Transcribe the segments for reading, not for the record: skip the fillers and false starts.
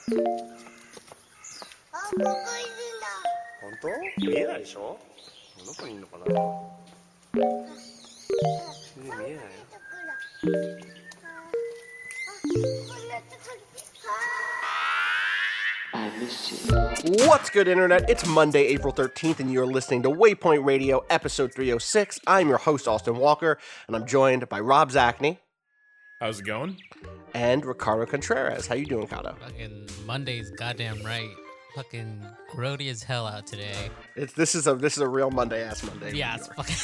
本当？見えないでしょ？どこにいるのかな？見えないよ。What's good, Internet? It's Monday, April 13th, and you're listening to Waypoint Radio, episode 306. I'm your host, Austin Walker, and I'm joined by Rob Zachney. How's it going? And Ricardo Contreras. How you doing, Ricardo? Fucking Monday's goddamn right. Fucking grody as hell out today. This is a real Monday-ass Monday. Yeah, it's fucking...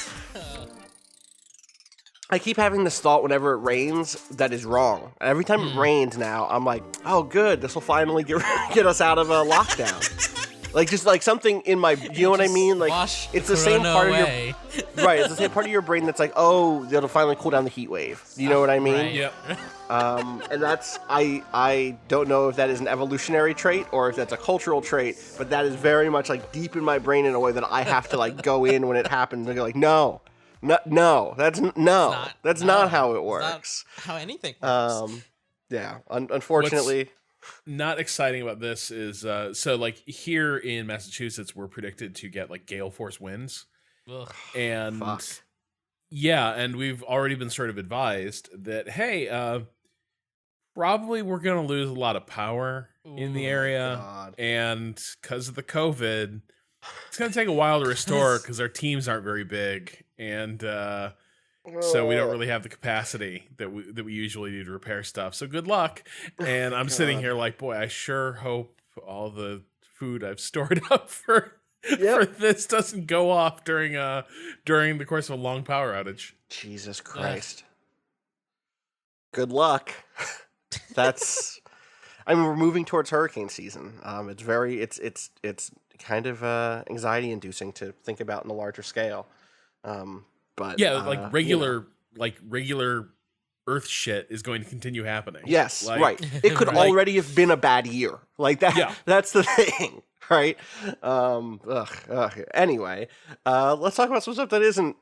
I keep having this thought whenever it rains that is wrong. Every time it rains now, I'm like, oh, good, this will finally get us out of a lockdown. Like, just like something in my, you know what I mean? Like, it's the same part away. of your, right, it's the same part of your brain that's like, oh, it'll finally cool down the heat wave. You know what I mean? Right. Yep. And that's, I don't know if that is an evolutionary trait or if that's a cultural trait, but that is very much like deep in my brain in a way that I have to like go in when it happens and go like, no, that's not how it works. Not how anything works. Yeah, unfortunately. What's not exciting about this is, so like here in Massachusetts, we're predicted to get like gale force winds. Ugh. And Fuck. yeah, and we've already been sort of advised that, hey, probably we're going to lose a lot of power in the area. God. And because of the COVID, it's going to take a while to restore because our teams aren't very big. And so we don't really have the capacity that we usually do to repair stuff. So good luck. And I'm sitting here like, boy, I sure hope all the food I've stored up for this doesn't go off during the course of a long power outage. Jesus Christ. Good luck. That's. I mean, we're moving towards hurricane season. It's kind of anxiety inducing to think about in a larger scale. But yeah, regular Earth shit is going to continue happening. Yes, like, right. It could already have been a bad year. Like that. Yeah. That's the thing, right? Anyway, let's talk about some stuff that isn't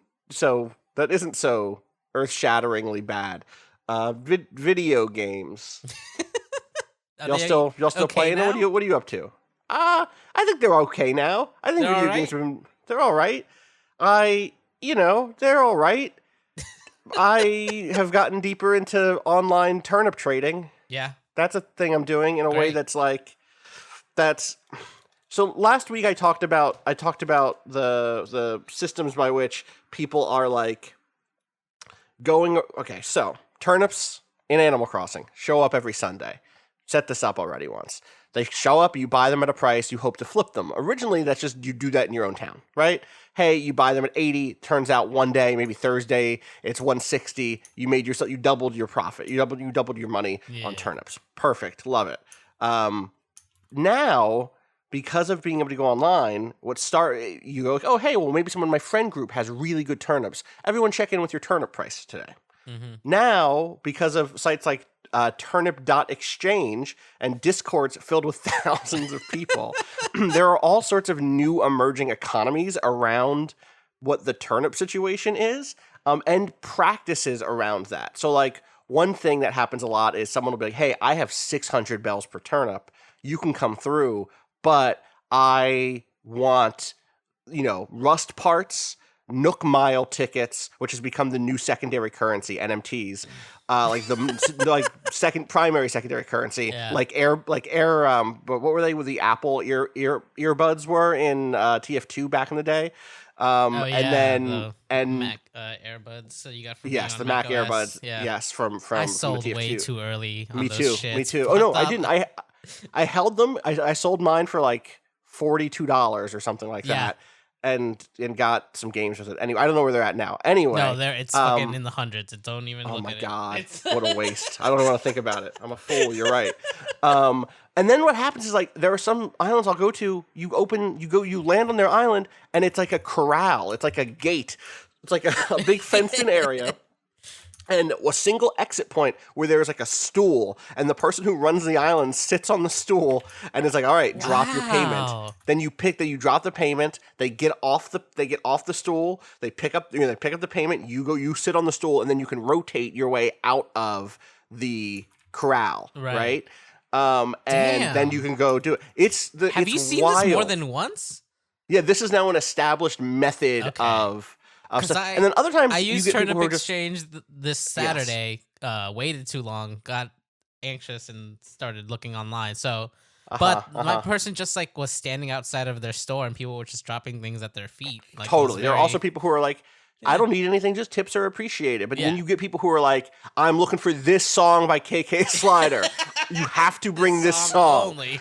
so earth-shatteringly bad. Video games. Y'all still playing? Now? What are you up to? I think they're okay now. I think video games they're all right. They're all right. I have gotten deeper into online turnip trading. Yeah. That's a thing I'm doing in a way that's like, so last week I talked about the systems by which people are like going, okay, so turnips in Animal Crossing show up every Sunday. Set this up already once. They show up, you buy them at a price, you hope to flip them. Originally, that's just you do that in your own town, right? Hey, you buy them at 80, turns out one day, maybe Thursday, it's 160. You doubled your profit. You doubled your money on turnips. Perfect. Love it. Now, because of being able to go online, you go, oh, hey, well, maybe someone in my friend group has really good turnips. Everyone check in with your turnip price today. Mm-hmm. Now, because of sites like turnip.exchange and discords filled with thousands of people, there are all sorts of new emerging economies around what the turnip situation is, and practices around that. So like one thing that happens a lot is someone will be like, hey, I have 600 bells per turnip. You can come through, but I want, rust parts, Nook mile tickets, which has become the new secondary currency, NMTs, second primary secondary currency, but what were they with the Apple earbuds were in TF2 back in the day, the Mac earbuds so you got from the Mac earbuds. earbuds, from I sold the TF2. way too early. On Me those too. shits. Me too. Oh no, I didn't. I held them. I sold mine for like $42 or something like that. And got some games with it. Anyway, I don't know where they're at now. Anyway, no, it's fucking in the hundreds. It don't even. Oh look my at god, it. what a waste! I don't want to think about it. I'm a fool. You're right. And then what happens is like there are some islands I'll go to. You land on their island, and it's like a corral. It's like a gate. It's like a big fenced-in area. And a single exit point where there's like a stool, and the person who runs the island sits on the stool and is like, "All right, drop your payment." Then you drop the payment. They get off the stool. They pick up the payment. You sit on the stool, and then you can rotate your way out of the corral, right? and then you can go do it. Have you seen wild. this more than once? Yeah, this is now an established method of stuff. And then other times I you used get Turnip people who are Exchange this Saturday. Waited too long, got anxious, and started looking online. So, but my person just like was standing outside of their store, and people were just dropping things at their feet. Like, totally. There are also people who are like, I don't need anything, just tips are appreciated. But then you get people who are like, I'm looking for this song by KK Slider. You have to bring this song. Only.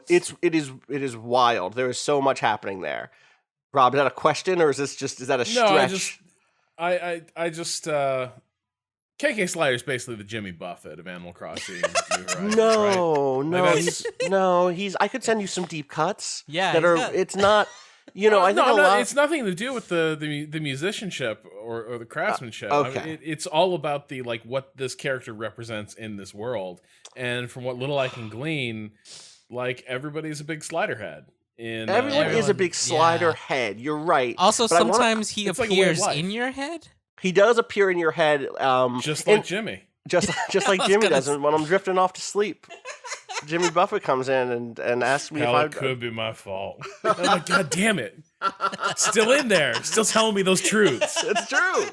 It is wild. There is so much happening there. Rob, is that a question or is that a stretch? I just KK Slider is basically the Jimmy Buffett of Animal Crossing. He's I could send you some deep cuts. Yeah, it's not. I think it's nothing to do with the musicianship or the craftsmanship. Okay. I mean, it's all about the what this character represents in this world. And from what little I can glean, everybody's a big slider head. Everyone is a big slider head. You're right. Also, sometimes he appears in your head. He does appear in your head, just like Jimmy. Just like Jimmy does when I'm drifting off to sleep. Jimmy Buffett comes in and asks me if it could be my fault. I'm like, God damn it. Still in there. Still telling me those truths. It's true.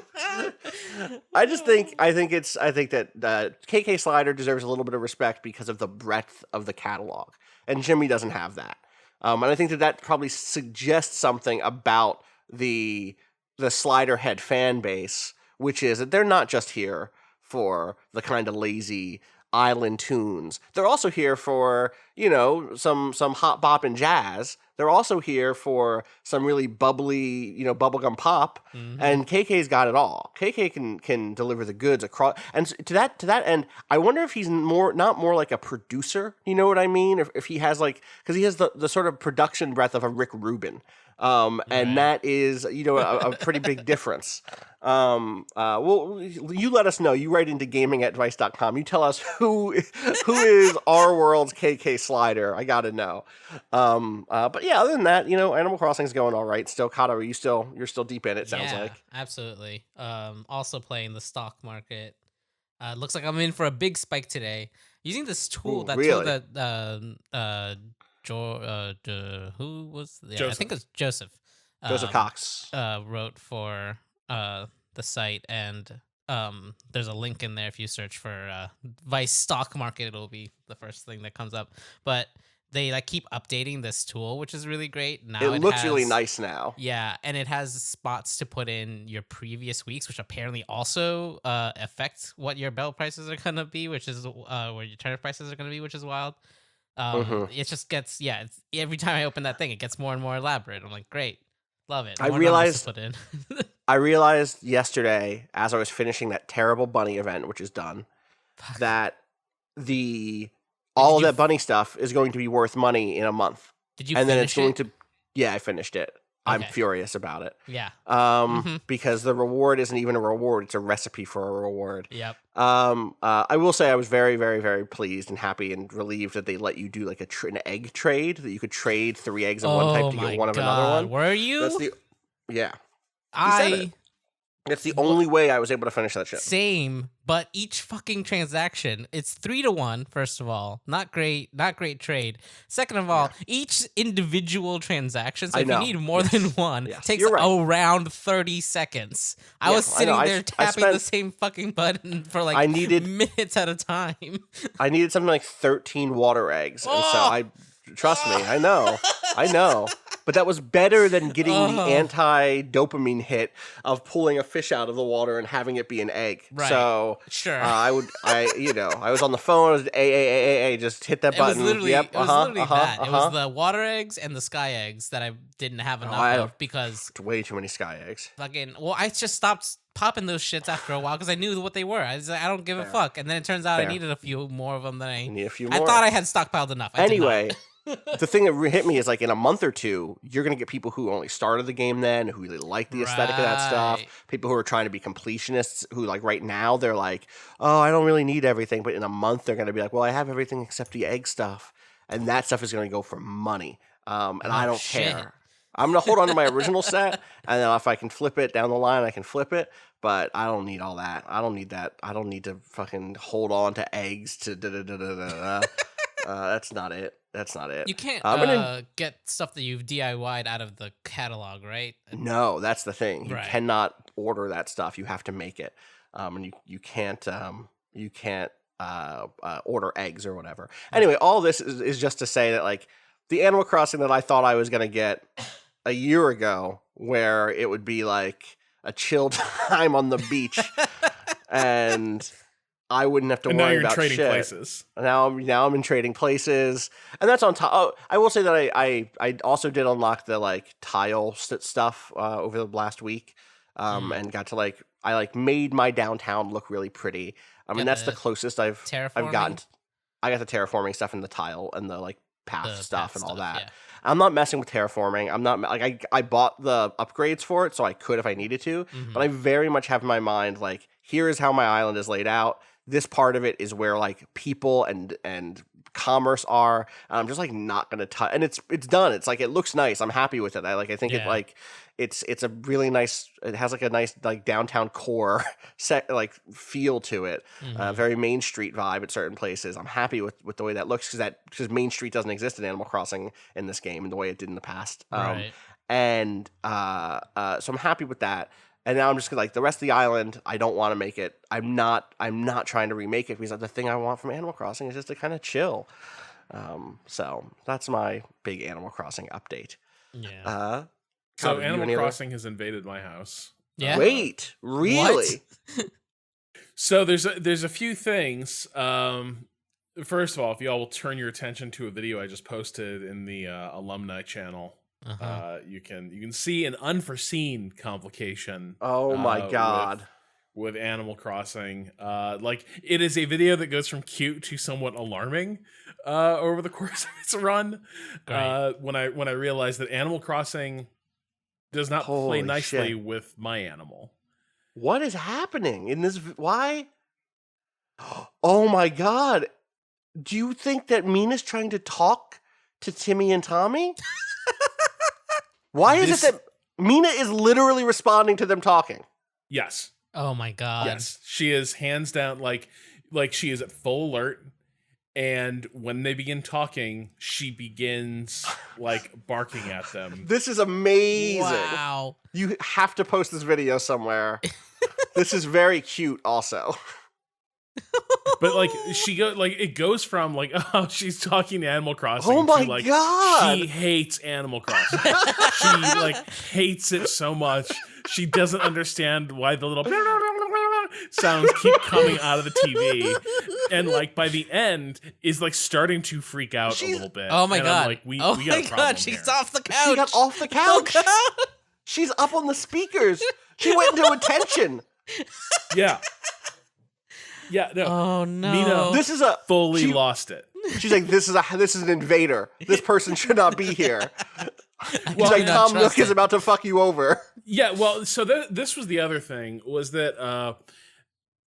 I think that KK Slider deserves a little bit of respect because of the breadth of the catalog. And Jimmy doesn't have that. And I think that probably suggests something about the Slider Head fan base, which is that they're not just here for the kind of lazy island tunes. They're also here for, some hot bop and jazz. They're also here for some really bubbly, bubblegum pop. Mm-hmm. And KK's got it all. KK can deliver the goods across. And to that end, I wonder if he's not more like a producer. You know what I mean? If he has because he has the sort of production breadth of a Rick Rubin. And that is, a pretty big difference. Well, you let us know. You write into gaming@vice.com. You tell us who is our world's KK Slider. I gotta know. But yeah, other than that, Animal Crossing's going all right. Still, Kato, you're still deep in it. Sounds like. Absolutely. Also playing the stock market. Looks like I'm in for a big spike today. Using this tool, tool that who was? Yeah, I think it was Joseph. Joseph Cox wrote for the site, and there's a link in there if you search for Vice stock market. It'll be the first thing that comes up. But they keep updating this tool, which is really great. Now it looks really nice now. Yeah, and it has spots to put in your previous weeks, which apparently also affect what your bell prices are gonna be, which is where your turnip prices are gonna be, which is wild. It just gets it's, every time I open that thing, it gets more and more elaborate. I'm like, great, love it. I realized yesterday as I was finishing that terrible bunny event, which is done, that all of that bunny stuff is going to be worth money in a month. Did you? And then it's going to. Yeah, I finished it. I'm furious about it. Yeah. Because the reward isn't even a reward; it's a recipe for a reward. Yep. I will say I was very, very, very pleased and happy and relieved that they let you do an egg trade, that you could trade 3 eggs of one type to get one of another one. Were you? It's the only way I was able to finish that shit. Same, but each fucking transaction, it's 3-1. First of all, not great trade. Second of all, each individual transaction. So if you need more than one, takes around 30 seconds. I was sitting there tapping the same fucking button for minutes at a time. I needed something like 13 water eggs, and so trust me, I know. But that was better than getting the anti-dopamine hit of pulling a fish out of the water and having it be an egg. Right. So sure. I was on the phone. I was just hit that button. It was literally that. It was the water eggs and the sky eggs that I didn't have enough of because way too many sky eggs. I just stopped popping those shits after a while because I knew what they were. I was like, I don't give a fuck. And then it turns out I needed a few more of them than I need. I thought I had stockpiled enough. Anyway. The thing that hit me is in a month or two, you're going to get people who only started the game then, who really like the aesthetic of that stuff. People who are trying to be completionists, who right now they're like, oh, I don't really need everything. But in a month, they're going to be like, well, I have everything except the egg stuff. And that stuff is going to go for money. And I don't care. I'm gonna hold on to my original set, and then if I can flip it down the line, I can flip it. But I don't need all that. I don't need that. I don't need to fucking hold on to eggs to that's not it. That's not it. You can't get stuff that you've DIY'd out of the catalog, right? No, that's the thing. You cannot order that stuff. You have to make it, and you can't order eggs or whatever. Anyway, all this is just to say that like the Animal Crossing that I thought I was gonna get a year ago, where it would be like a chill time on the beach, and I wouldn't have to worry about trading shit. Places. Now I'm in trading places, and that's on top. Oh, I will say that I also did unlock the like tile stuff over the last week, and got to I made my downtown look really pretty. And that's the closest I've gotten. I got the terraforming stuff and the tile and the like path stuff and all that. Yeah. I'm not messing with terraforming. I'm not like I bought the upgrades for it, so I could if I needed to. But I very much have in my mind like, here is how my island is laid out. This part of it is where like people and commerce are. And I'm just like not gonna touch. And it's done. It's like it looks nice. I'm happy with it. I think it like it's a really nice. It has like a nice like downtown core set like feel to it. Very Main Street vibe at certain places. I'm happy with the way that looks because Main Street doesn't exist in Animal Crossing in this game in the way it did in the past. And so I'm happy with that. And now I'm just like the rest of the island. I don't want to make it. I'm not trying to remake it because the thing I want from Animal Crossing is just to kind of chill. So that's my big Animal Crossing update. Yeah. So Animal Crossing has invaded my house. Yeah. Wait, really? So there's a few things. First of all, if y'all will turn your attention to a video I just posted in the alumni channel. You can see an unforeseen complication. Oh my god! With Animal Crossing, like it is a video that goes from cute to somewhat alarming over the course of its run. When I realized that Animal Crossing does not play nicely with my animal. What is happening in this? Why? Oh my god! Do you think that Mina's trying to talk to Timmy and Tommy? Why is it that Mina is literally responding to them talking? Yes. Oh my god. Yes. She is hands down like she is at full alert, and when they begin talking, she begins like barking at them. This is amazing. Wow. You have to post this video somewhere. This is very cute also. But like it goes from like, oh, she's talking to Animal Crossing. Oh my to, like, god! She hates Animal Crossing. She like hates it so much. She doesn't understand why the little sounds keep coming out of the TV, and like by the end is like starting to freak out a little bit. Oh my god! Like, we got a problem she's here. off the couch. She got off the couch. She's up on the speakers. She went into attention. Yeah. Yeah, no. Oh no! Mina, this is fully lost it. She's like, this is an invader. This person should not be here. Well, like Tom Nook is about to fuck you over. Yeah, well, so this was the other thing, was that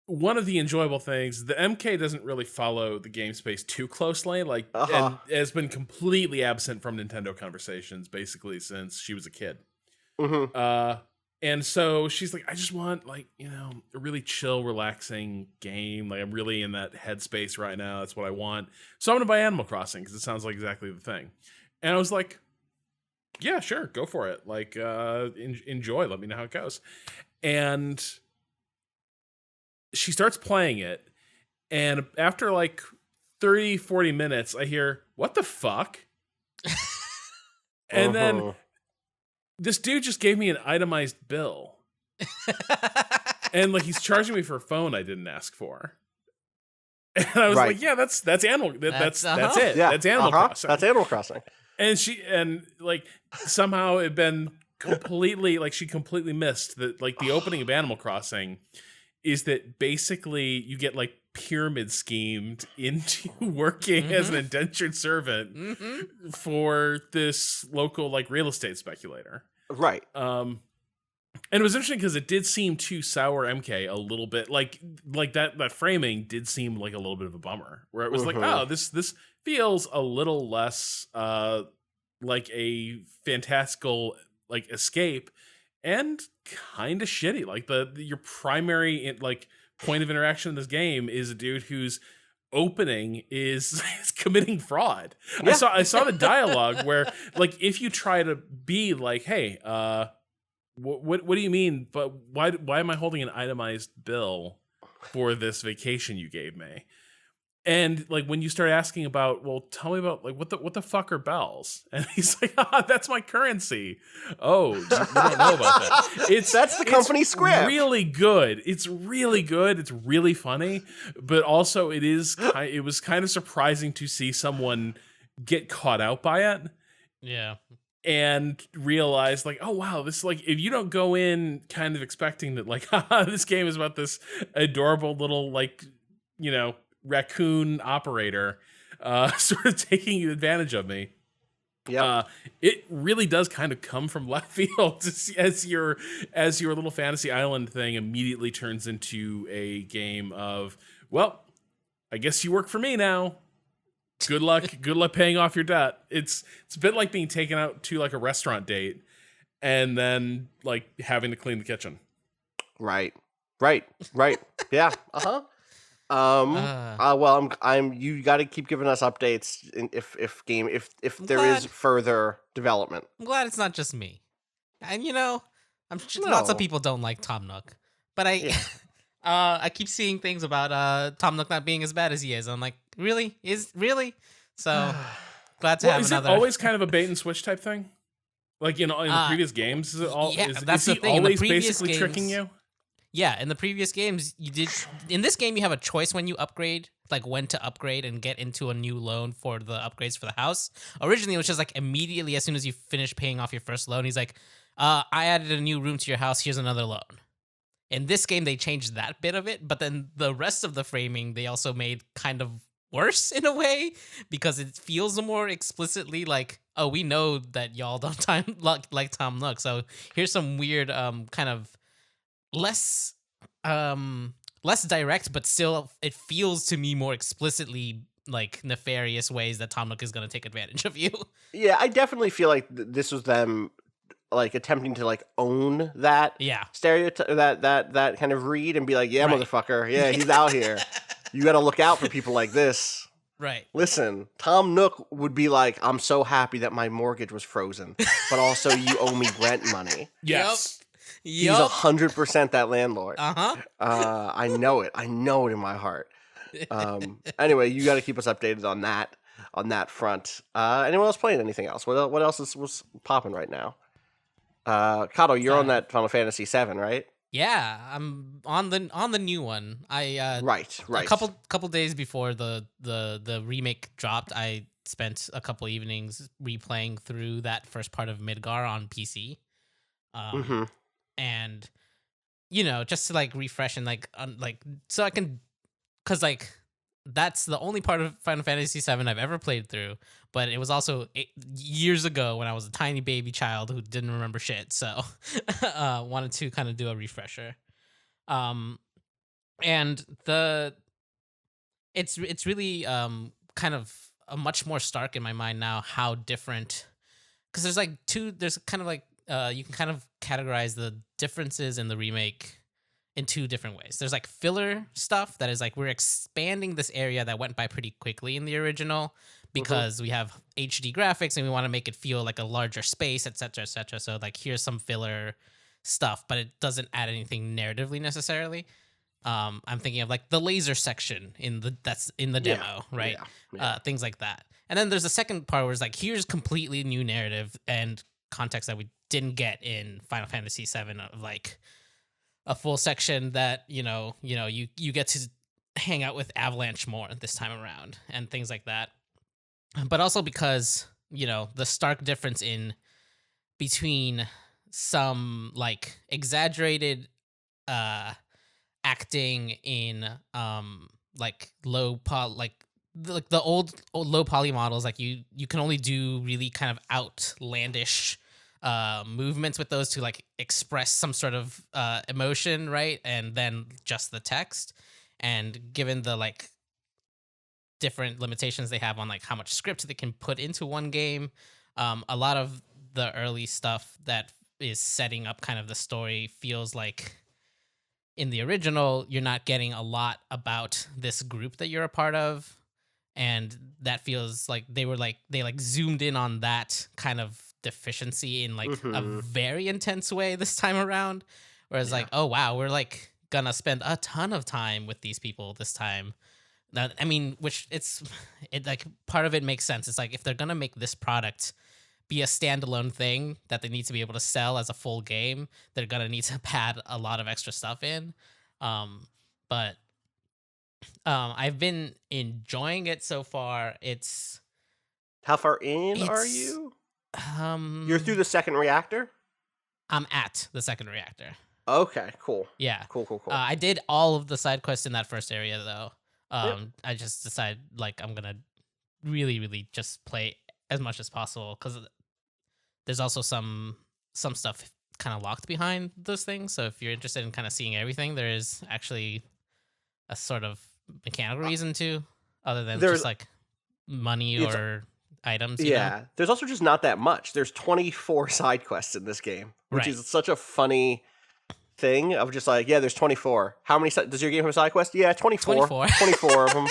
one of the enjoyable things, the MK doesn't really follow the game space too closely, like, and has been completely absent from Nintendo conversations basically since she was a kid. And so she's like, I just want like, a really chill, relaxing game. Like I'm really in that headspace right now. That's what I want. So I'm going to buy Animal Crossing because it sounds like exactly the thing. And I was like, yeah, sure. Go for it. Like, enjoy. Let me know how it goes. And she starts playing it. And after like 30, 40 minutes, I hear, what the fuck? And then this dude just gave me an itemized bill. And like he's charging me for a phone I didn't ask for. And I was like, yeah, that's Animal. That's it. Yeah. That's Animal Crossing. That's Animal Crossing. And like somehow it had been completely like she completely missed that like the opening of Animal Crossing is that basically you get like pyramid schemed into working as an indentured servant for this local like real estate speculator. Right. And it was interesting because it did seem too sour MK a little bit. Like that framing did seem like a little bit of a bummer where it was like, oh, this feels a little less like a fantastical like escape, and kind of shitty. Like your primary like point of interaction in this game is a dude who's opening is committing fraud. Yeah. I saw the dialogue where like if you try to be like, hey, what do you mean? But why am I holding an itemized bill for this vacation you gave me? And like when you start asking about, well, tell me about like what the fuck are bells? And he's like, that's my currency. Oh, you don't know about that. That's the company script. Really good. It's really good. It's really funny, but also it was kind of surprising to see someone get caught out by it. Yeah. And realize like, oh wow, this like if you don't go in kind of expecting that like, this game is about this adorable little like, raccoon operator sort of taking advantage of me. Yeah, it really does kind of come from left field as your little fantasy island thing immediately turns into a game of, well, I guess you work for me now. Good luck paying off your debt. It's a bit like being taken out to like a restaurant date and then like having to clean the kitchen. Right. Yeah. Well, you got to keep giving us updates if there is further development. I'm glad it's not just me. And lots of people don't like Tom Nook, but I keep seeing things about Tom Nook not being as bad as he is. I'm like, really? So glad to have is another. It always kind of a bait and switch type thing? Like in the previous games, is it all? Yeah, is he always basically tricking you? Yeah, in the previous games, you did. In this game, you have a choice when you upgrade, like when to upgrade and get into a new loan for the upgrades for the house. Originally, it was just like immediately as soon as you finish paying off your first loan, he's like, I added a new room to your house. Here's another loan. In this game, they changed that bit of it, but then the rest of the framing, they also made kind of worse in a way because it feels more explicitly like, oh, we know that y'all don't like Tom Nook. So here's some weird kind of less direct, but still it feels to me more explicitly like nefarious ways that Tom Nook is going to take advantage of you. Yeah, I definitely feel like this was them like attempting to like own that stereotype, that kind of read and be like, yeah, right. Motherfucker, yeah, he's out here. You got to look out for people like this. Right. Listen, Tom Nook would be like, I'm so happy that my mortgage was frozen, but also you owe me rent money. Yes. He's 100% that landlord. Uh-huh. I know it. I know it in my heart. Anyway, you got to keep us updated on that front. Anyone else playing anything else? What else was popping right now? Kato, you're on that Final Fantasy VII, right? Yeah, I'm on the new one. I right. A couple days before the remake dropped, I spent a couple evenings replaying through that first part of Midgar on PC. And just to like refresh and like so I can, cause like that's the only part of Final Fantasy VII I've ever played through, but it was also years ago when I was a tiny baby child who didn't remember shit. So wanted to kind of do a refresher. And it's really kind of a much more stark in my mind now how different, because there's kind of like you can kind of categorize the differences in the remake in two different ways. There's like filler stuff that is like we're expanding this area that went by pretty quickly in the original because we have HD graphics and we want to make it feel like a larger space, etc., etc. So like here's some filler stuff, but it doesn't add anything narratively necessarily. I'm thinking of like the laser section that's in the demo, right? Yeah. Things like that. And then there's a second part where it's like here's completely new narrative and context that we didn't get in Final Fantasy VII, of like a full section that you get to hang out with Avalanche more this time around and things like that. But also because the stark difference in between some like exaggerated acting in like the old low poly models, like you can only do really kind of outlandish movements with those to like express some sort of emotion, right? And then just the text. And given the like different limitations they have on like how much script they can put into one game, A lot of the early stuff that is setting up kind of the story feels like in the original, you're not getting a lot about this group that you're a part of. And that feels like they zoomed in on that kind of deficiency in like a very intense way this time around. Whereas like, oh wow, we're like gonna spend a ton of time with these people this time. That, I mean, it like part of it makes sense. It's like if they're gonna make this product be a standalone thing that they need to be able to sell as a full game, they're gonna need to pad a lot of extra stuff in. But I've been enjoying it so far. How far in are you? You're through the second reactor? I'm at the second reactor. Okay, cool. Yeah. Cool. I did all of the side quests in that first area though. I just decided like I'm gonna really, really just play as much as possible because there's also some stuff kind of locked behind those things. So if you're interested in kind of seeing everything, there is actually a sort of mechanical reason to, other than just like money or items. You know? There's also just not that much. There's 24 side quests in this game, which is such a funny thing of just like, there's 24. How many does your game have a side quest? Yeah, 24. 24 of them.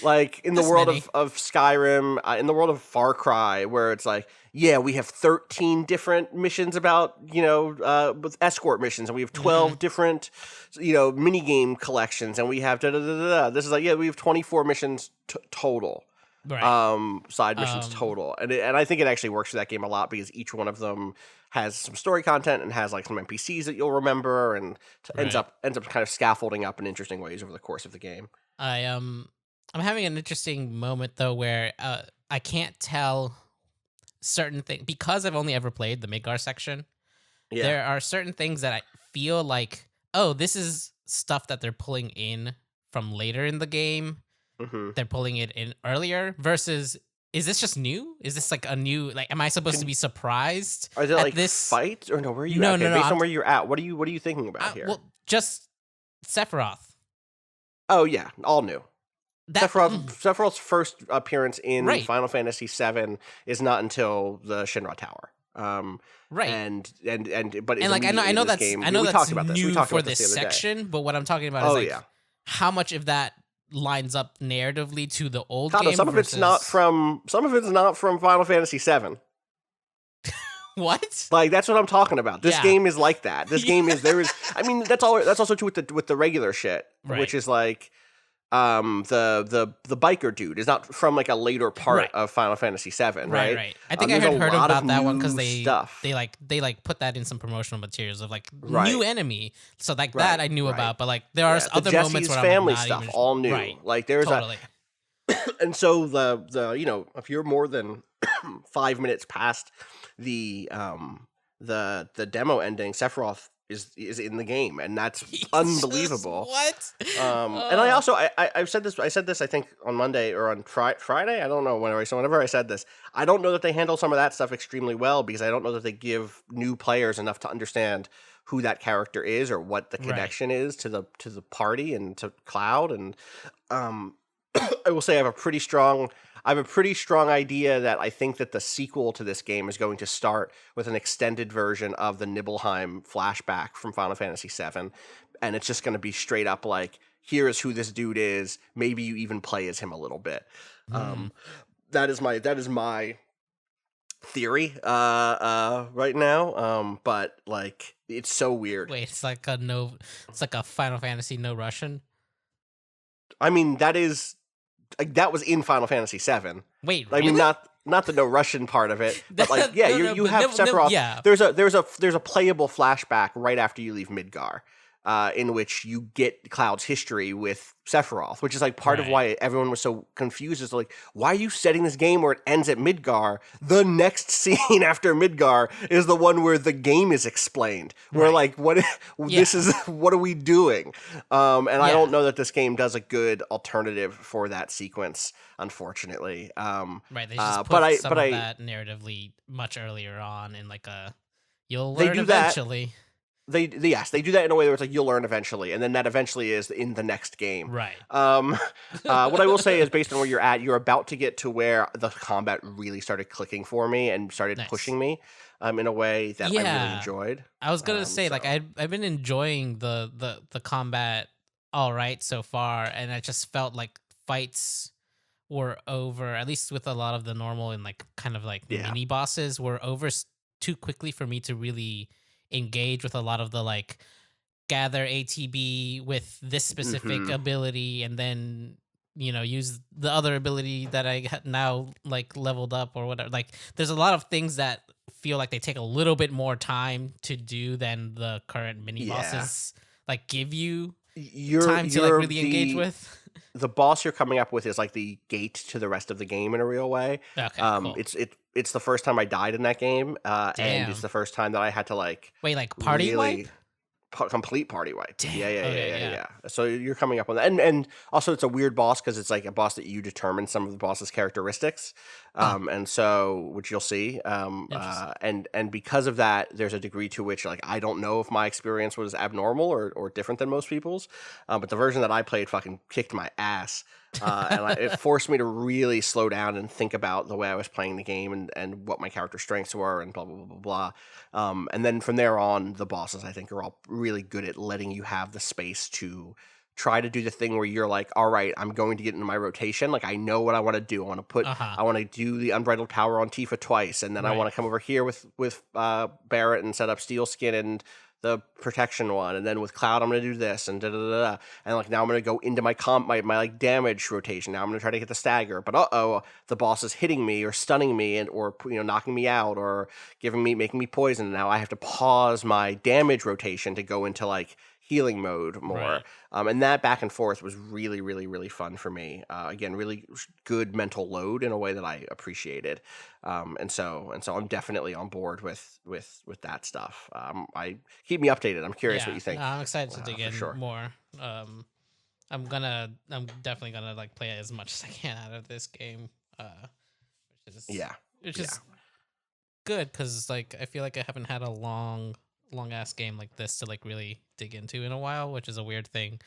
Like in the world of Skyrim, in the world of Far Cry, where it's like, we have 13 different missions about, with escort missions, and we have 12 different, mini game collections, and we have da-da-da-da-da. This is like, we have 24 missions total. Right. Side missions total. And I think it actually works for that game a lot because each one of them has some story content and has like some NPCs that you'll remember and ends up kind of scaffolding up in interesting ways over the course of the game. I'm having an interesting moment though where I can't tell certain things because I've only ever played the Midgar section. Yeah. There are certain things that I feel like, oh, this is stuff that they're pulling in from later in the game. They're pulling it in earlier versus, is this just new? Is this like a new, like, am I supposed to be surprised? Are there at like this fight or no? Where are you at? Okay, based on where you're at, what are you thinking about here? Well, just Sephiroth. Oh yeah, all new. Sephiroth's first appearance in Final Fantasy VII is not until the Shinra Tower. Right. And like I know that's game. I know we that's talked about this. new We talked for about this the other section, day. but what I'm talking about is like how much of that lines up narratively to the old game. Some of it's not from Final Fantasy VII. What? Like that's what I'm talking about. This game is like that. This game is I mean that's also true with the regular shit, which is like the biker dude is not from like a later part of Final Fantasy VII, right? Right. I think I heard about that one because they put that in some promotional materials of like new enemy. So like that I knew about, but like there are other moments where family I'm not stuff even, all new. Like there's and so the if you're more than 5 minutes past the demo ending, Sephiroth is in the game, and that's unbelievable. What? And I also I've said this. I said this I think on Monday or on Friday. I don't know whenever I said this. I don't know that they handle some of that stuff extremely well because I don't know that they give new players enough to understand who that character is or what the connection is to the party and to Cloud. And I will say I have a pretty strong idea that I think that the sequel to this game is going to start with an extended version of the Nibelheim flashback from Final Fantasy VII, and it's just going to be straight up like, here is who this dude is. Maybe you even play as him a little bit. That is my theory right now. But like, it's so weird. Wait, it's like a Final Fantasy no Russian. I mean, that was in Final Fantasy VII. Wait, I mean, not the no Russian part of it, but like, you have Sephiroth. There's a playable flashback right after you leave Midgar, in which you get Cloud's history with Sephiroth, which is like part of why everyone was so confused. Is like, why are you setting this game where it ends at Midgar? The next scene after Midgar is the one where the game is explained. Where like, this is what are we doing? I don't know that this game does a good alternative for that sequence, unfortunately. They just put some of that narratively much earlier on in like you'll learn eventually. yes, they do that in a way where it's like you'll learn eventually, and then that eventually is in the next game. Right. What I will say is, based on where you're at, you're about to get to where the combat really started clicking for me and started pushing me in a way that I really enjoyed. I was gonna say, like, I've been enjoying the combat all right so far, and I just felt like fights were over, at least with a lot of the normal and like kind of like mini bosses, were over too quickly for me to really engage with a lot of the like gather ATB with this specific ability and then use the other ability that I now like leveled up or whatever. Like there's a lot of things that feel like they take a little bit more time to do than the current mini bosses like give you time to like really engage with. The boss you're coming up with is like the gate to the rest of the game in a real way. Okay, cool. It's the first time I died in that game, and it's the first time that I had to like party wipe? Complete party wipe. Damn. Yeah. So you're coming up on that, and also it's a weird boss because it's like a boss that you determine some of the boss's characteristics, and so which you'll see, and because of that, there's a degree to which like I don't know if my experience was abnormal or different than most people's, but the version that I played fucking kicked my ass. It forced me to really slow down and think about the way I was playing the game and what my character strengths were and blah, blah, blah, blah, blah. And then from there on, the bosses, I think, are all really good at letting you have the space to try to do the thing where you're like, all right, I'm going to get into my rotation. Like, I know what I want to do. I want to do the Unbridled Power on Tifa twice. And then I want to come over here with Barrett and set up Steel Skin and the protection one, and then with Cloud I'm gonna do this and and like now I'm gonna go into my like damage rotation. Now I'm gonna try to get the stagger, but the boss is hitting me or stunning me and or knocking me out or making me poison. And now I have to pause my damage rotation to go into like healing mode more. Right. And that back and forth was really, really, really fun for me. Again, really good mental load in a way that I appreciated. And so I'm definitely on board with that stuff. Keep me updated. I'm curious what you think. I'm excited to dig in sure. more. I'm definitely gonna like play as much as I can out of this game. Which is good because like I feel like I haven't had a long ass game like this to like really dig into in a while, which is a weird thing.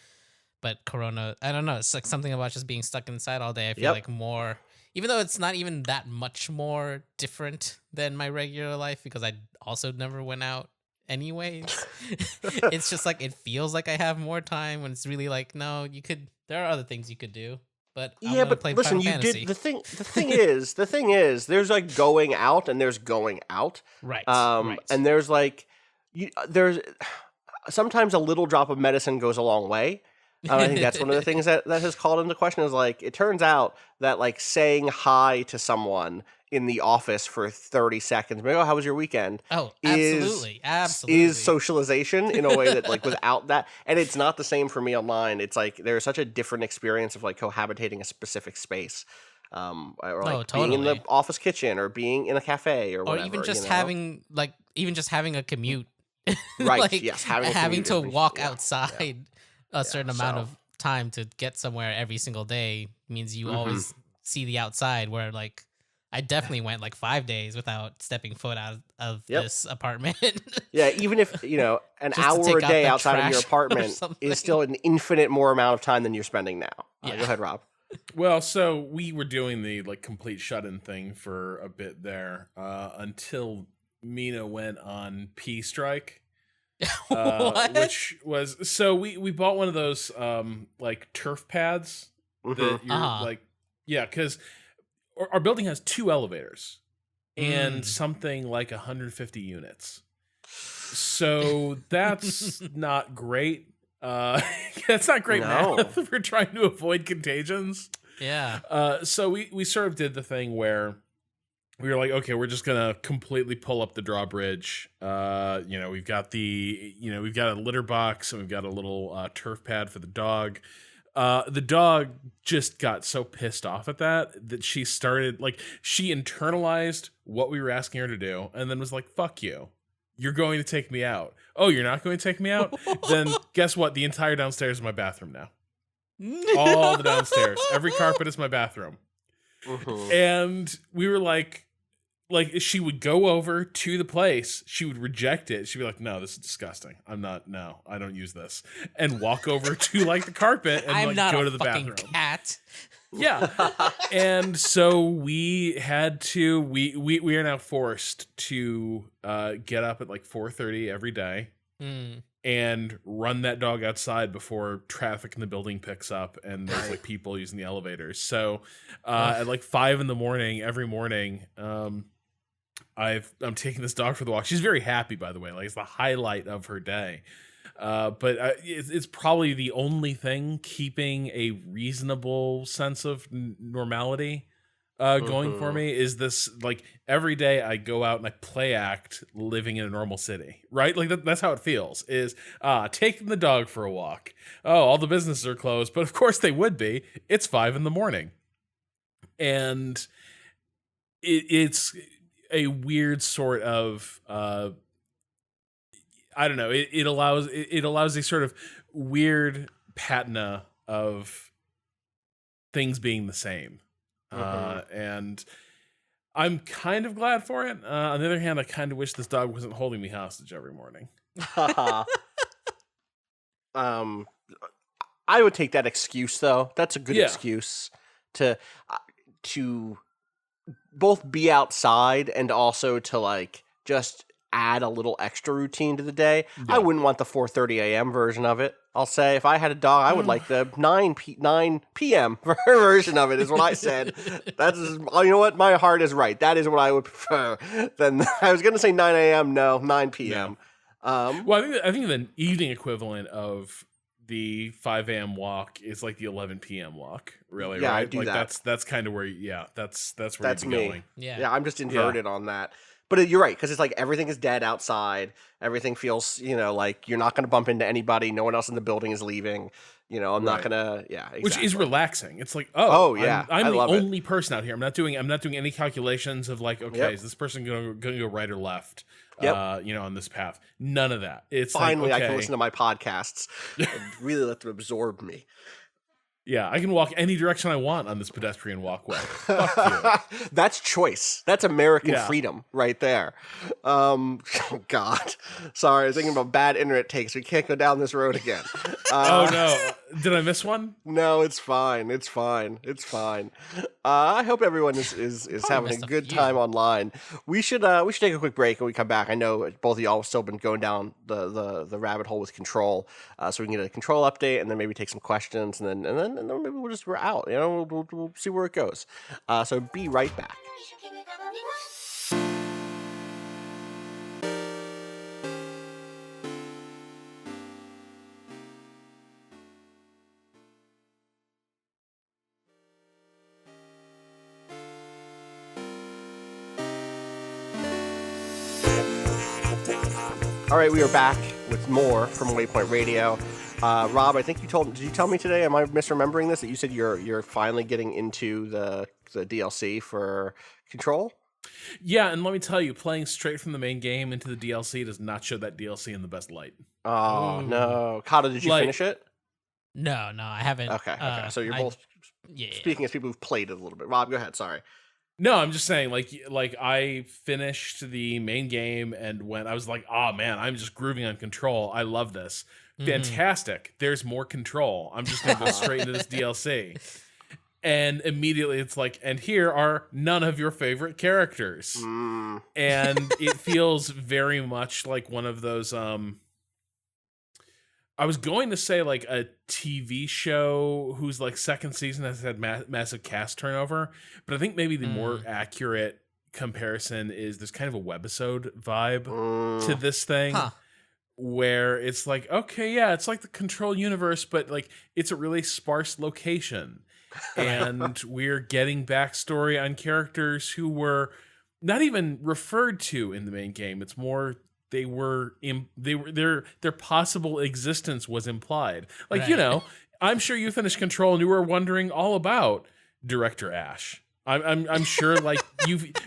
But Corona, I don't know, it's like something about just being stuck inside all day. I feel like more, even though it's not even that much more different than my regular life because I also never went out anyways. It's just like it feels like I have more time when it's really like, no, there are other things you could do. But listen, you did the thing. The thing is, there's like going out and there's going out, right? And there's like, there's sometimes a little drop of medicine goes a long way. I think that's one of the things that has called into question is like, it turns out that like saying hi to someone in the office for 30 seconds, like, oh, how was your weekend? Oh, absolutely. Is socialization in a way that like without that, and it's not the same for me online. It's like there's such a different experience of like cohabitating a specific space. Or like being in the office kitchen or being in a cafe or whatever. Or even just having a commute. Right. Like, yes. Having to walk outside a certain amount of time to get somewhere every single day means you always see the outside, where like I definitely went like 5 days without stepping foot out of this apartment. Yeah. Even if, an hour a day outside of your apartment is still an infinite more amount of time than you're spending now. Go ahead, Rob. Well, so we were doing the like complete shut-in thing for a bit there until Mina went on P strike, which was so we bought one of those like turf pads that you're like because our building has 2 elevators and something like 150 units, so that's not great. That's not great math if we're trying to avoid contagions. So we sort of did the thing where we were like, okay, we're just gonna completely pull up the drawbridge. We've got we've got a litter box and we've got a little turf pad for the dog. The dog just got so pissed off at that she started she internalized what we were asking her to do and then was like, fuck you. You're going to take me out. Oh, you're not going to take me out? Then guess what? The entire downstairs is my bathroom now. All the downstairs. Every carpet is my bathroom. And we were like, like she would go over to the place, she would reject it. She'd be like, "No, this is disgusting. I don't use this," and walk over to like the carpet and go to the bathroom. Cat. Yeah, and so we had to. We are now forced to get up at like 4:30 every day and run that dog outside before traffic in the building picks up and there's like people using the elevators. So at like 5 a.m. every morning, I'm taking this dog for the walk. She's very happy, by the way. Like, it's the highlight of her day. But it's probably the only thing keeping a reasonable sense of normality going for me is this, like, every day I go out and I play act living in a normal city, right? Like, that's how it feels, is taking the dog for a walk. Oh, all the businesses are closed, but of course they would be. It's 5 a.m. And it's a weird sort of I don't know. It allows a sort of weird patina of things being the same, and I'm kind of glad for it. On the other hand, I kind of wish this dog wasn't holding me hostage every morning. I would take that excuse though. That's a good excuse to both be outside and also to like just add a little extra routine to the day. Yeah. I wouldn't want the 4:30 a.m. version of it. I'll say if I had a dog, I would like the 9 p.m. version of it is what I said. That's, you know what? My heart is right. That is what I would prefer. Then I was going to say 9 a.m. No, 9 p.m. No. Well, I think the evening equivalent of the 5 a.m. walk is like the 11 p.m. walk, really, yeah, right? I do like that. That's kind of where, that's where you'd be me. Going. Yeah, I'm just inverted on that. But you're right, because it's like everything is dead outside. Everything feels, like you're not going to bump into anybody. No one else in the building is leaving. I'm not going to, exactly. Which is relaxing. It's like, yeah, I'm the only person out here. I'm not doing any calculations of like, okay, is this person going to go right or left? Yep. On this path. None of that. It's finally like, okay. I can listen to my podcasts and really let them absorb me. Yeah, I can walk any direction I want on this pedestrian walkway. Fuck you. That's choice. That's American freedom right there. Oh, God. Sorry, I was thinking about bad internet takes. We can't go down this road again. Oh, no. Did I miss one? No, it's fine. It's fine. It's fine. I hope everyone is having a good time online. We should take a quick break and we come back. I know both of y'all have still been going down the rabbit hole with Control, so we can get a Control update and then maybe take some questions and then maybe we're out. We'll see where it goes. So be right back. All right, we are back with more from Waypoint Radio. Rob, I think did you tell me today, am I misremembering this, that you said you're finally getting into the DLC for Control? Yeah, and let me tell you, playing straight from the main game into the DLC does not show that DLC in the best light. Oh, no. Kata, did you finish it? No, I haven't. Okay. So you're both speaking as people who've played it a little bit. Rob, go ahead. Sorry. No, I'm just saying, like I finished the main game and I was like, oh man, I'm just grooving on Control. I love this. Fantastic. There's more Control. I'm just going to go straight into this DLC. And immediately it's like, and here are none of your favorite characters. And it feels very much like one of those, I was going to say like a TV show whose like second season has had massive cast turnover, but I think maybe the more accurate comparison is there's kind of a webisode vibe to this thing. Where it's like, okay, yeah, it's like the Control universe, but like it's a really sparse location. And we're getting backstory on characters who were not even referred to in the main game. It's more their possible existence was implied. Like, I'm sure you finished Control and you were wondering all about Director Ash. I'm sure, like,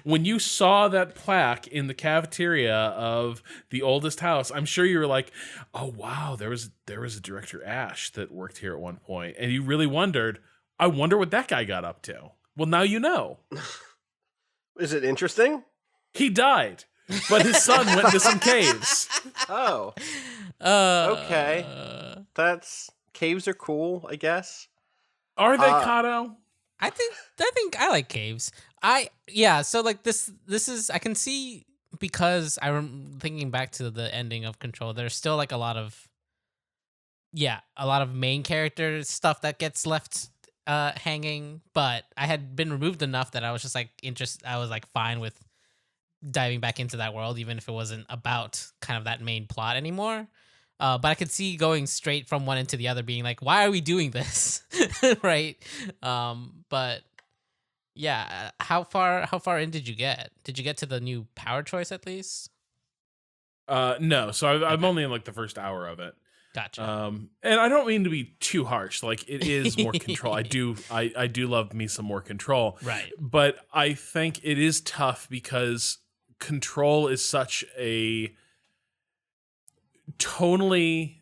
when you saw that plaque in the cafeteria of the oldest house, I'm sure you were like, oh wow, there was a Director Ash that worked here at one point, and you really wondered, I wonder what that guy got up to. Well, now you know. Is it interesting? He died, but his son went into some caves. Oh. Okay. Caves are cool, I guess. Are they, Kato? I think I like caves. So like this is, I can see, because I'm thinking back to the ending of Control, there's still like a lot of main character stuff that gets left hanging, but I had been removed enough that I was just like I was like fine with diving back into that world, even if it wasn't about kind of that main plot anymore. But I could see going straight from one into the other, being like, why are we doing this? Right. But yeah, how far in did you get? Did you get to the new power choice at least? No. So I'm only in like the first hour of it. Gotcha. And I don't mean to be too harsh. Like, it is more control. I do love me some more control. Right. But I think it is tough because Control is such a tonally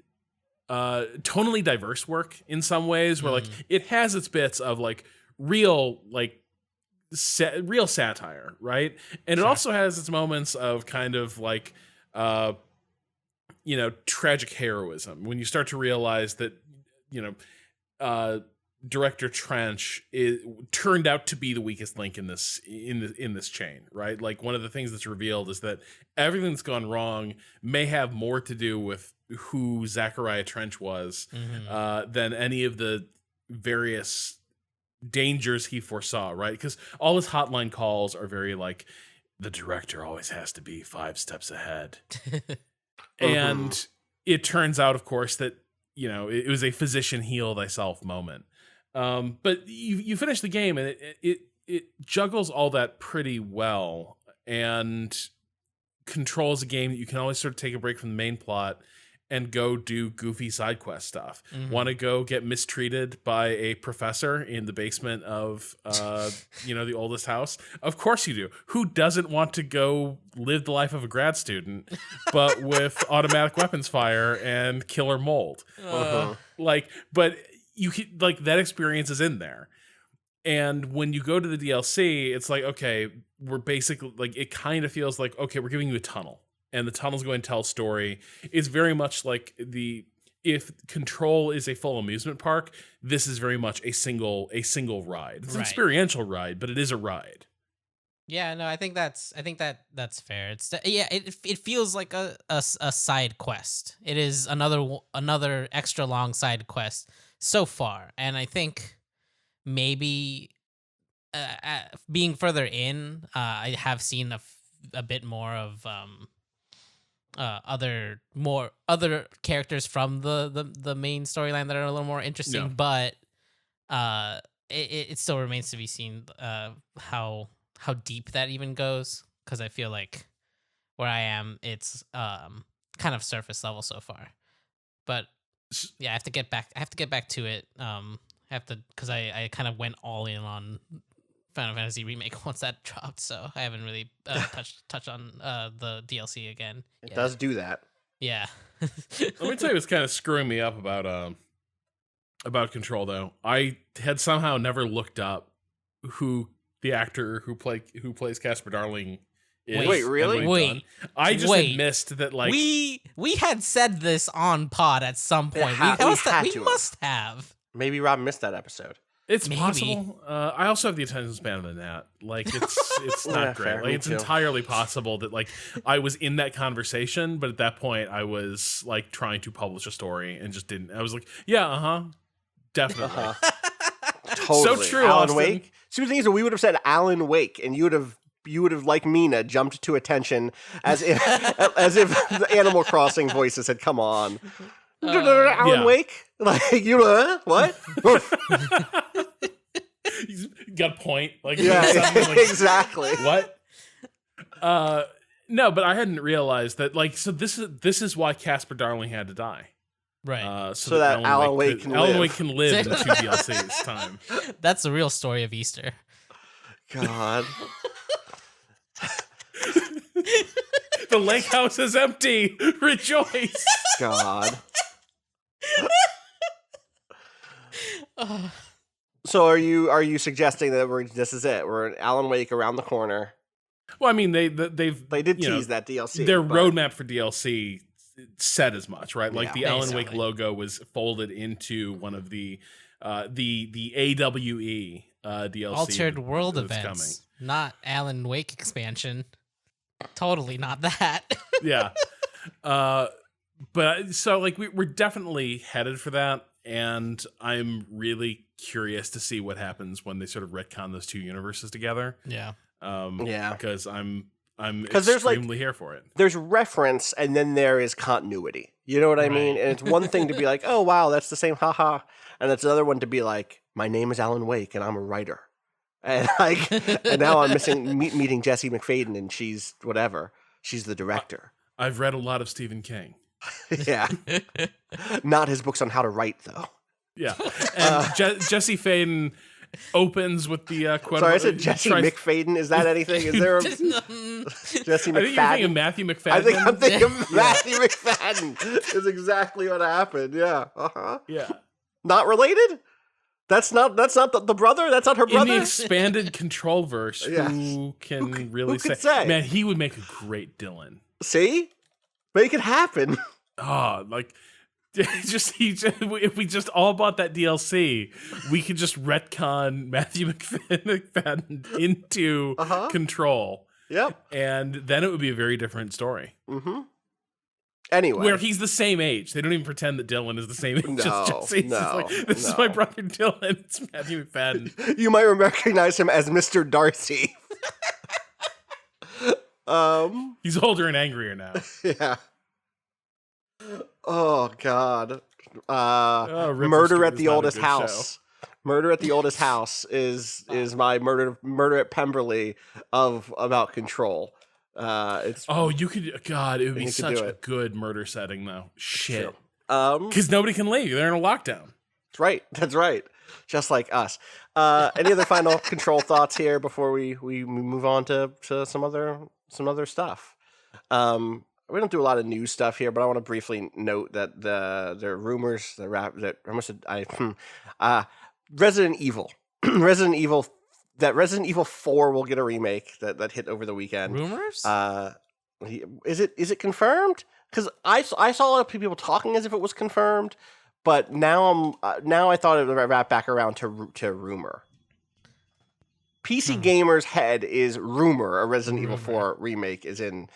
diverse work in some ways, where like it has its bits of like real satire, right? And it also has its moments of kind of like tragic heroism, when you start to realize that Director Trench turned out to be the weakest link in this chain, right? Like, one of the things that's revealed is that everything that's gone wrong may have more to do with who Zachariah Trench was than any of the various dangers he foresaw, right? Because all his hotline calls are very like, the director always has to be 5 steps ahead. And it turns out, of course, that it was a physician heal thyself moment. But you finish the game, and it juggles all that pretty well, and controls a game that you can always sort of take a break from the main plot and go do goofy side quest stuff. Want to go get mistreated by a professor in the basement of the oldest house? Of course you do. Who doesn't want to go live the life of a grad student, but with automatic weapons fire and killer mold? But you can, like, that experience is in there. And when you go to the DLC, it's like, okay, we're basically like, it kind of feels like, okay, we're giving you a tunnel, and the tunnel's going to tell a story. It's very much like if Control is a full amusement park, this is very much a single ride. It's an experiential ride, but it is a ride. Yeah, no, I think that's fair. It feels like a side quest. It is another extra long side quest so far, and I think maybe being further in, I have seen a bit more of other characters from the main storyline that are a little more interesting, but it still remains to be seen how deep that even goes, because I feel like where I am, it's kind of surface level so far. But yeah, I have to get back to it. Because I kind of went all in on Final Fantasy Remake once that dropped, so I haven't really touched on the DLC again. It does do that. Yeah. Let me tell you what's kind of screwing me up about Control, though. I had somehow never looked up who the actor who plays Casper Darling is. Wait, really? Wait. I just had missed that. Like, we had said this on pod at some point. We must have. Maybe Rob missed that episode. It's possible. I also have the attention span of the gnat. Like, it's not great. Like, it's entirely possible that like I was in that conversation, but at that point I was like trying to publish a story and just didn't. I was like, yeah, definitely. Totally. So true. Alan Austin. Wake. See, the thing is, we would have said Alan Wake, and you would have like Mina jumped to attention as if the Animal Crossing voices had come on. Alan Wake? Like, what? He's got a point. Like, like, exactly. What? No, but I hadn't realized that. Like, so this is why Casper Darling had to die. Right. So that Alan Wake can live. Alan Wake can live in 2 DLCs time. That's the real story of Easter. God. The lake house is empty. Rejoice. God. So are you suggesting that this is it? We're in Alan Wake around the corner? Well, I mean, they did tease that DLC. Their roadmap for DLC said as much, right? Like the basically. Alan Wake logo was folded into one of the AWE DLC. Altered World events, not Alan Wake expansion. Totally not that. Yeah. But so like we're definitely headed for that, and I'm really curious to see what happens when they sort of retcon those two universes together. Yeah. Because I'm extremely here for it. There's reference, and then there is continuity. You know what I mean? And it's one thing to be like, oh wow, that's the same, haha, and it's another one to be like, my name is Alan Wake, and I'm a writer, and like, and now I'm meeting Jessie McFadden, and she's whatever. She's the director. I've read a lot of Stephen King. Yeah, not his books on how to write though. Yeah, and Jessie Faden opens with the quote. Sorry, I said Jessie McFadden. Is that anything? Is there a Jessie McFadden? I think you're thinking Matthew McFadden. I think I'm thinking Matthew McFadden is exactly what happened. Yeah. Yeah. Not related? That's not the brother? That's not her brother? In the expanded Control verse, who can really say? Man, he would make a great Dylan. See? Make it happen. Oh, like if we just all bought that DLC, we could just retcon Matthew McFadden into Control. Yep. And then it would be a very different story. Mm-hmm. Anyway. Where he's the same age. They don't even pretend that Dylan is the same age as Jesse. This is my brother Dylan. It's Matthew McFadden. You might recognize him as Mr. Darcy. He's older and angrier now. Yeah. Oh God. Murder at the Oldest House. Murder at the Oldest House is my murder at Pemberley about Control. It's you could. God, it would be such a good murder setting though. Shit. Sure. Because nobody can leave. They're in a lockdown. That's right. That's right. Just like us. Any other final Control thoughts here before we move on to some other stuff? We don't do a lot of news stuff here, but I want to briefly note that there are rumors that Resident Evil, Resident Evil 4 will get a remake that hit over the weekend. Rumors? Is it confirmed? Because I saw a lot of people talking as if it was confirmed, but now I thought it would wrap back around to rumor. PC Gamer's head is rumor. A Resident Evil 4 remake is in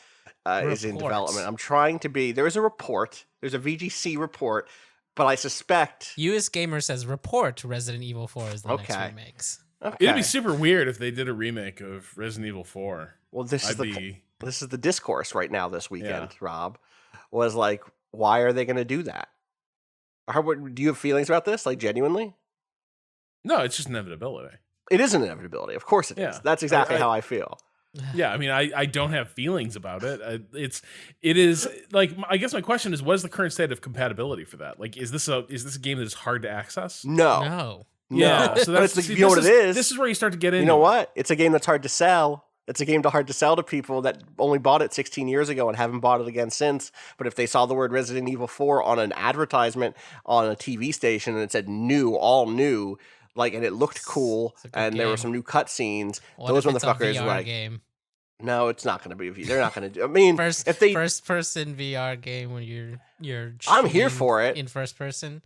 development. I'm trying to be. There is a report. There's a VGC report, but I suspect US Gamer says report Resident Evil 4 is the next remakes. Okay. It'd be super weird if they did a remake of Resident Evil 4. Well, this is the discourse right now this weekend, Rob. Was like, why are they going to do that? Do you have feelings about this? Like, genuinely? No, it's just inevitability. It is an inevitability. Of course it is. That's exactly how I feel. Yeah, I mean, I don't have feelings about it. It is like, I guess my question is, what is the current state of compatibility for that? Like, is this a game that is hard to access? No. Yeah, so that's you know what it is. This is where you start to get into. You know what? It's a game that's hard to sell. It's a game hard to sell to people that only bought it 16 years ago and haven't bought it again since. But if they saw the word Resident Evil 4 on an advertisement on a TV station and it said new, all new, like, and it looked cool, and there were some new cutscenes, those motherfuckers were like, game? No, it's not going to be a VR. They're not going to do. I mean, if they first person VR game when you're I'm here for it in first person.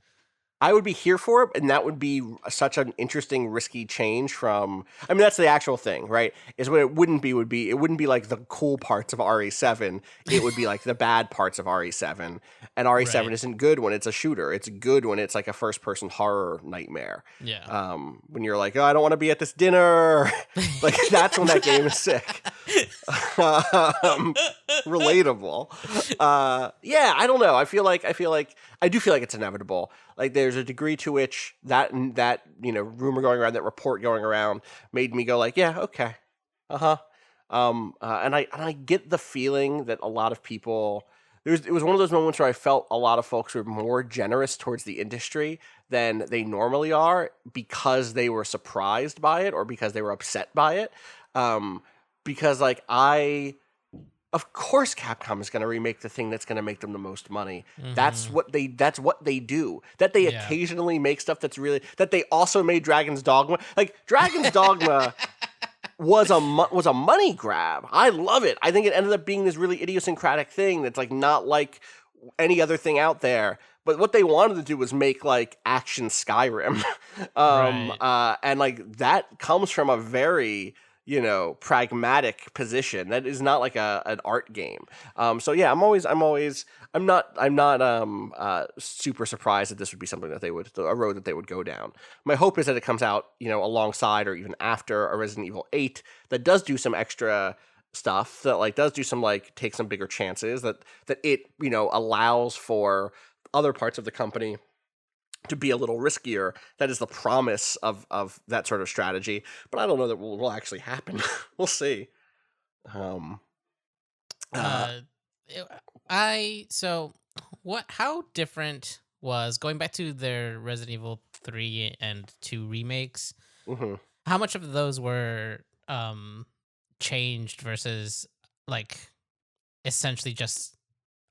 I would be here for it, and that would be such an interesting, risky change from. I mean, that's the actual thing, right? Is what it wouldn't be it wouldn't be like the cool parts of RE7. It would be like the bad parts of RE7, and RE7 isn't good when it's a shooter. It's good when it's like a first-person horror nightmare. Yeah. When you're like, oh, I don't want to be at this dinner, like that's when that game is sick. Relatable. Yeah, I don't know. I do feel like it's inevitable. Like there's a degree to which that rumor going around, that report going around, made me go like, yeah, okay, and I get the feeling that a lot of people. It was one of those moments where I felt a lot of folks were more generous towards the industry than they normally are because they were surprised by it or because they were upset by it. Because like of course Capcom is going to remake the thing that's going to make them the most money. Mm-hmm. That's what they do. That they occasionally make stuff that they also made Dragon's Dogma. Like Dragon's Dogma was a money grab. I love it. I think it ended up being this really idiosyncratic thing that's like not like any other thing out there. But what they wanted to do was make like action Skyrim, and like that comes from a very pragmatic position. That is not like an art game. So yeah, I'm not super surprised that this would be something that a road that they would go down. My hope is that it comes out, alongside or even after a Resident Evil 8 that does do some extra stuff, that like does do some like take some bigger chances, that it, allows for other parts of the company to be a little riskier. That is the promise of that sort of strategy, but I don't know that will actually happen. We'll see. How different was, going back to their Resident Evil 3 and 2 remakes, how much of those were changed versus like essentially just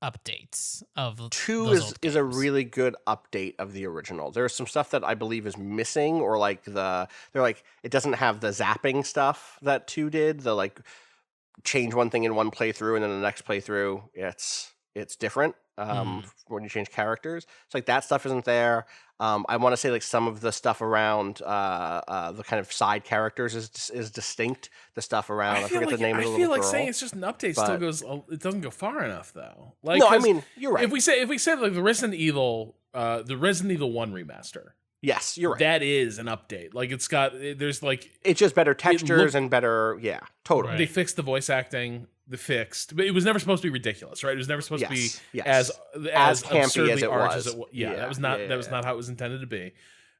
updates of 2 is a really good update of the original. There's some stuff that I believe is missing, or like it doesn't have the zapping stuff that 2 did. The like change one thing in one playthrough and then the next playthrough it's different when you change characters. It's like that stuff isn't there. I want to say like some of the stuff around the kind of side characters is distinct. The stuff around I forget the name of the little girl. I feel like saying it's just an update still goes. It doesn't go far enough though. Like, no, I mean you're right. If we say like the Resident Evil 1 remaster. Yes, you're right. That is an update. Like there's like it's just better textures and better. Yeah, totally. They fixed the voice acting. But it was never supposed to be ridiculous, right? It was never supposed to be as campy as it was. Yeah, that was not how it was intended to be.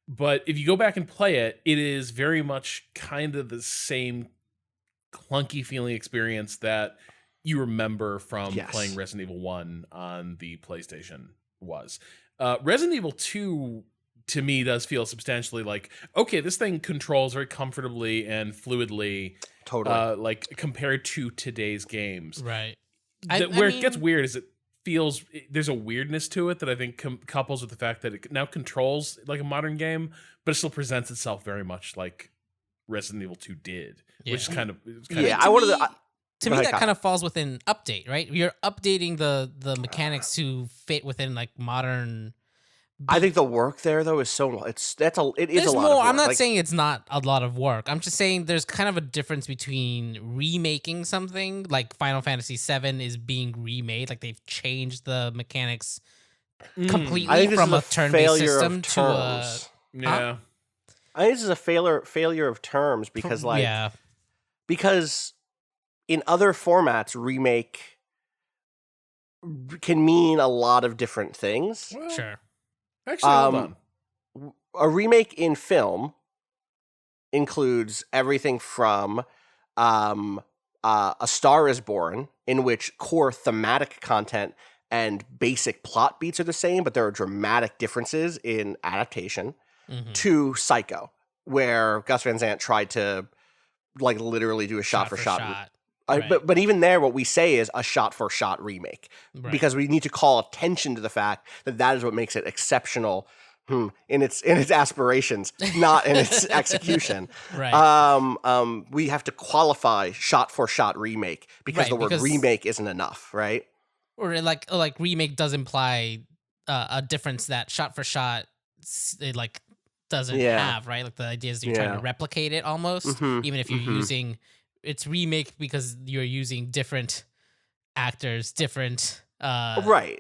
But if you go back and play it, it is very much kind of the same clunky feeling experience that you remember from playing Resident Evil 1 on the PlayStation was. Resident Evil 2 to me does feel substantially like, okay, this thing controls very comfortably and fluidly, totally, like compared to today's games. Right. It gets weird is it feels there's a weirdness to it that I think couples with the fact that it now controls like a modern game, but it still presents itself very much like Resident Evil 2 did, which is kind of to me that kind of falls within update, right? You're updating the mechanics to fit within like modern. I think the work there though is it is a lot of work. I'm not saying it's not a lot of work. I'm just saying there's kind of a difference between remaking something like Final Fantasy VII is being remade, like they've changed the mechanics completely from a turn-based system to a I think this is a failure of terms because because in other formats remake can mean a lot of different things. Well, sure. Actually, hold on. A remake in film includes everything from A Star is Born, in which core thematic content and basic plot beats are the same, but there are dramatic differences in adaptation, to Psycho, where Gus Van Sant tried to like literally do a shot for shot. Right. But even there, what we say is a shot-for-shot remake, because we need to call attention to the fact that is what makes it exceptional in its aspirations, not in its execution. Right. We have to qualify shot-for-shot remake because the word remake isn't enough, right? Or like remake does imply a difference that shot-for-shot it like doesn't have, right? Like the idea is you're trying to replicate it almost, even if you're using. It's remake because you're using different actors, different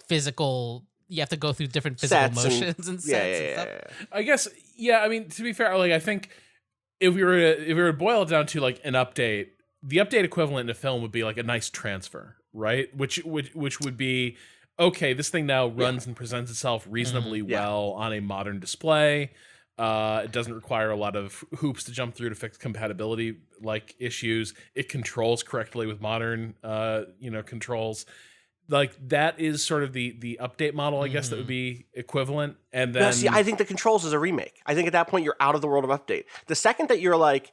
physical. You have to go through different physical motions and sets and stuff. I guess, I mean, to be fair, like I think if we were to boil it down to like an update, the update equivalent in a film would be like a nice transfer, right? Which would be okay. This thing now runs and presents itself reasonably well on a modern display. It doesn't require a lot of hoops to jump through to fix compatibility like issues. It controls correctly with modern controls. Like that is sort of the update model, I guess, that would be equivalent. And then I think the controls is a remake. I think at that point you're out of the world of update. The second that you're like,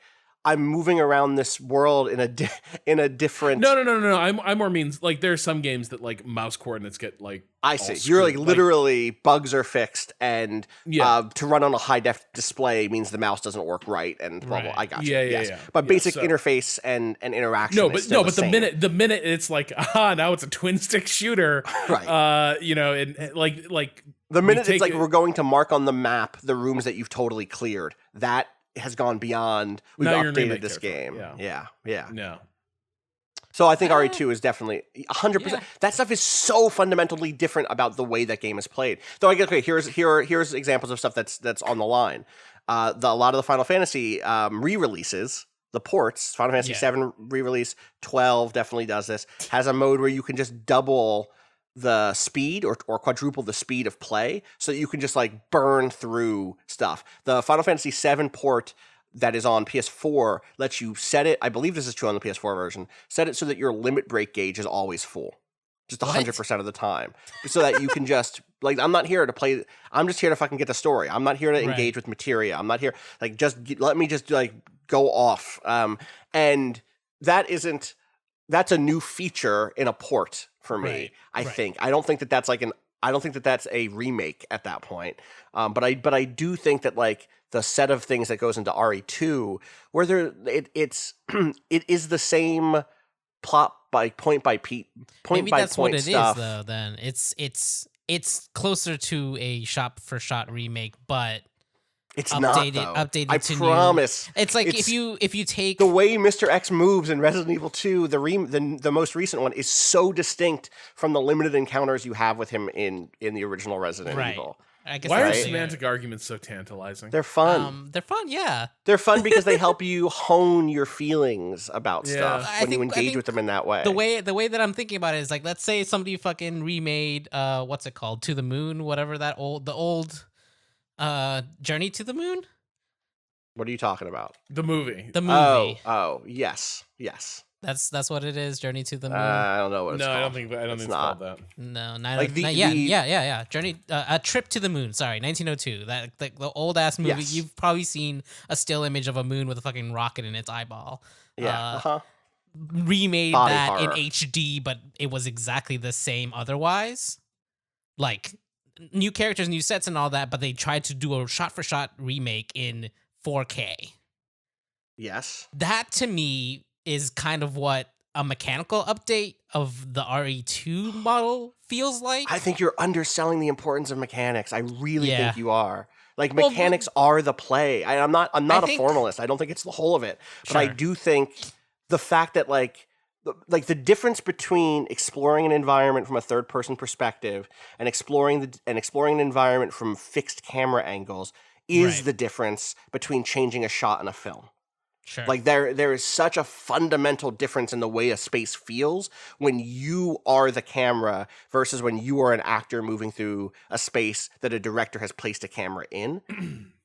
I'm moving around this world in a different. No. I more means like there are some games that like mouse coordinates get like. I see. You're like literally bugs are fixed, and to run on a high def display means the mouse doesn't work right, and blah blah. I got you. Yeah. But basic interface and interaction. No, but the minute it's like now it's a twin stick shooter, right? And like the minute it's like we're going to mark on the map the rooms that you've totally cleared. That has gone beyond. We've updated this game. Yeah. No. So I think RE2 is definitely 100%. Yeah. That stuff is so fundamentally different about the way that game is played. Though I guess here's examples of stuff that's on the line. A lot of the Final Fantasy re-releases, the ports, Final Fantasy VII re-release, 12 definitely does this. Has a mode where you can just double the speed or quadruple the speed of play, so that you can just like burn through stuff. The Final Fantasy VII port that is on PS4 lets you set it, I believe this is true on the PS4 version, set it so that your limit break gauge is always full. Just 100% of the time. So that you can just, like, I'm not here to play, I'm just here to fucking get the story. I'm not here to engage with materia. I'm not here, like, let me just, like, go off. And that's a new feature in a port for me, I think. I don't think that that's like I don't think that that's a remake at that point. But I do think that like the set of things that goes into RE2, where it is the same plot by point by point. Maybe by that's point what it stuff. is, though. Then it's closer to a shot for shot remake, but it's updated. Not, Updated. I to promise. New. It's like if you take the way Mr. X moves in Resident Evil 2, the most recent one is so distinct from the limited encounters you have with him in the original Resident Evil. I guess why are semantic arguments so tantalizing? They're fun. They're fun, yeah. They're fun because they help you hone your feelings about stuff when you engage with them in that way. The way that I'm thinking about it is like, let's say somebody fucking remade what's it called? To the Moon, whatever the old Journey to the Moon? What are you talking about? The movie. The movie. Oh, yes. That's what it is. Journey to the Moon. I don't know what it's called. I don't think it's called that. No, yeah. Journey, a Trip to the Moon. Sorry, 1902. That the old ass movie. Yes. You've probably seen a still image of a moon with a fucking rocket in its eyeball. Yeah. Remade Body that horror. in HD, but it was exactly the same otherwise. Like new characters, new sets, and all that, but they tried to do a shot for shot remake in 4K. Yes. That to me is kind of what a mechanical update of the RE2 model feels like. I think you're underselling the importance of mechanics. I really think you are. Like, mechanics are the play. I'm not a formalist. I don't think it's the whole of it. But I do think the fact that like the difference between exploring an environment from a third person perspective and exploring an environment from fixed camera angles is the difference between changing a shot in a film. Sure. Like there is such a fundamental difference in the way a space feels when you are the camera versus when you are an actor moving through a space that a director has placed a camera in.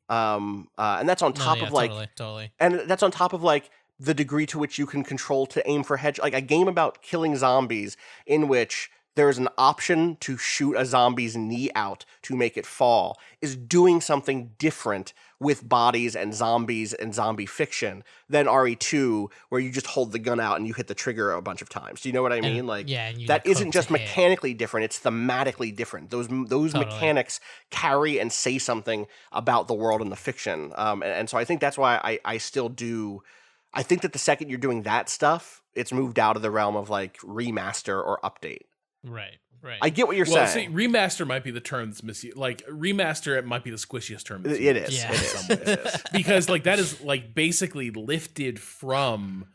And that's on top of like totally. And that's on top of like the degree to which you can control to aim for like a game about killing zombies in which there is an option to shoot a zombie's knee out to make it fall is doing something different with bodies and zombies and zombie fiction than RE2, where you just hold the gun out and you hit the trigger a bunch of times. Do you know what I mean? Like, that isn't just mechanically different; it's thematically different. Those mechanics carry and say something about the world and the fiction. And so I think that's why I still do. I think that the second you're doing that stuff, it's moved out of the realm of like remaster or update. Right. I get what you're saying. See, remaster might be the term that's misused. Like, remaster, it might be the squishiest term. It is. Yeah. It is. Because, like, that is, like, basically lifted from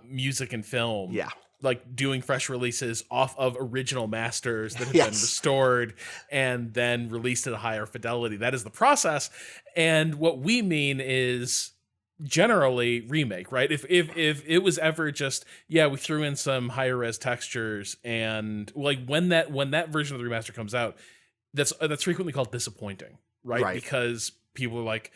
music and film. Yeah. Like, doing fresh releases off of original masters that have been restored and then released at a higher fidelity. That is the process. And what we mean is generally remake, right? If it was ever just we threw in some higher res textures, and like when that version of the remaster comes out, that's frequently called disappointing, right? Because people are like,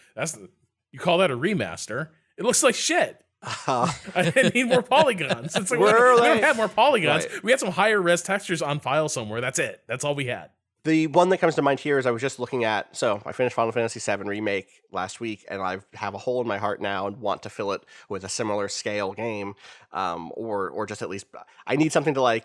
you call that a remaster? It looks like shit. I need more polygons. It's like we don't have more polygons. We had some higher res textures on file somewhere. That's it. That's all we had. The one that comes to mind here is I was just looking at, so I finished Final Fantasy VII Remake last week, and I have a hole in my heart now and want to fill it with a similar scale game, or just at least, I need something I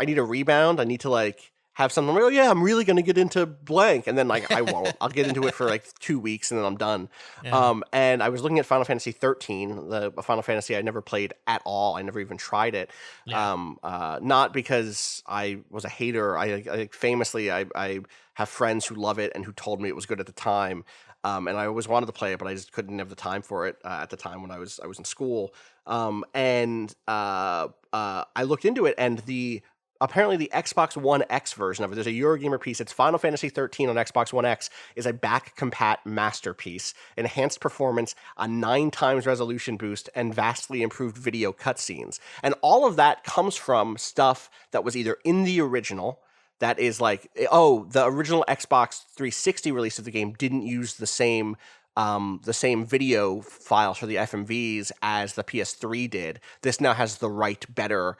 need a rebound, I need to have something, oh yeah, I'm really going to get into blank, and then I won't. I'll get into it for 2 weeks, and then I'm done. Yeah. And I was looking at Final Fantasy 13, the Final Fantasy I never played at all. I never even tried it. Yeah. Not because I was a hater. I famously, I have friends who love it and who told me it was good at the time. And I always wanted to play it, but I just couldn't have the time for it at the time when I was in school. I looked into it, and apparently the Xbox One X version of it, there's a Eurogamer piece, it's Final Fantasy 13 on Xbox One X, is a back-compat masterpiece, enhanced performance, a 9 times resolution boost, and vastly improved video cutscenes. And all of that comes from stuff that was either in the original, that is the original Xbox 360 release of the game didn't use the same video files for the FMVs as the PS3 did. This now has the right, better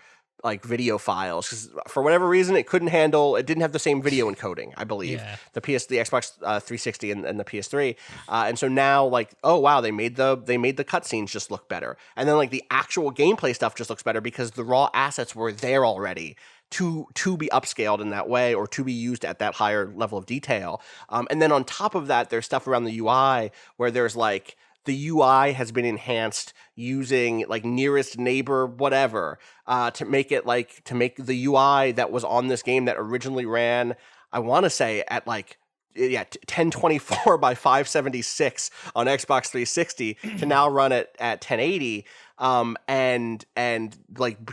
video files, because for whatever reason it didn't have the same video encoding, I believe. Yeah. The Xbox 360 and the PS3, and so now oh wow, they made the cutscenes just look better, and then the actual gameplay stuff just looks better because the raw assets were there already to be upscaled in that way, or to be used at that higher level of detail. And then on top of that, there's stuff around the UI where there's the UI has been enhanced using nearest neighbor whatever to make it to make the UI that was on this game that originally ran, I want to say at 1024 by 576 on Xbox 360 to now run at 1080 and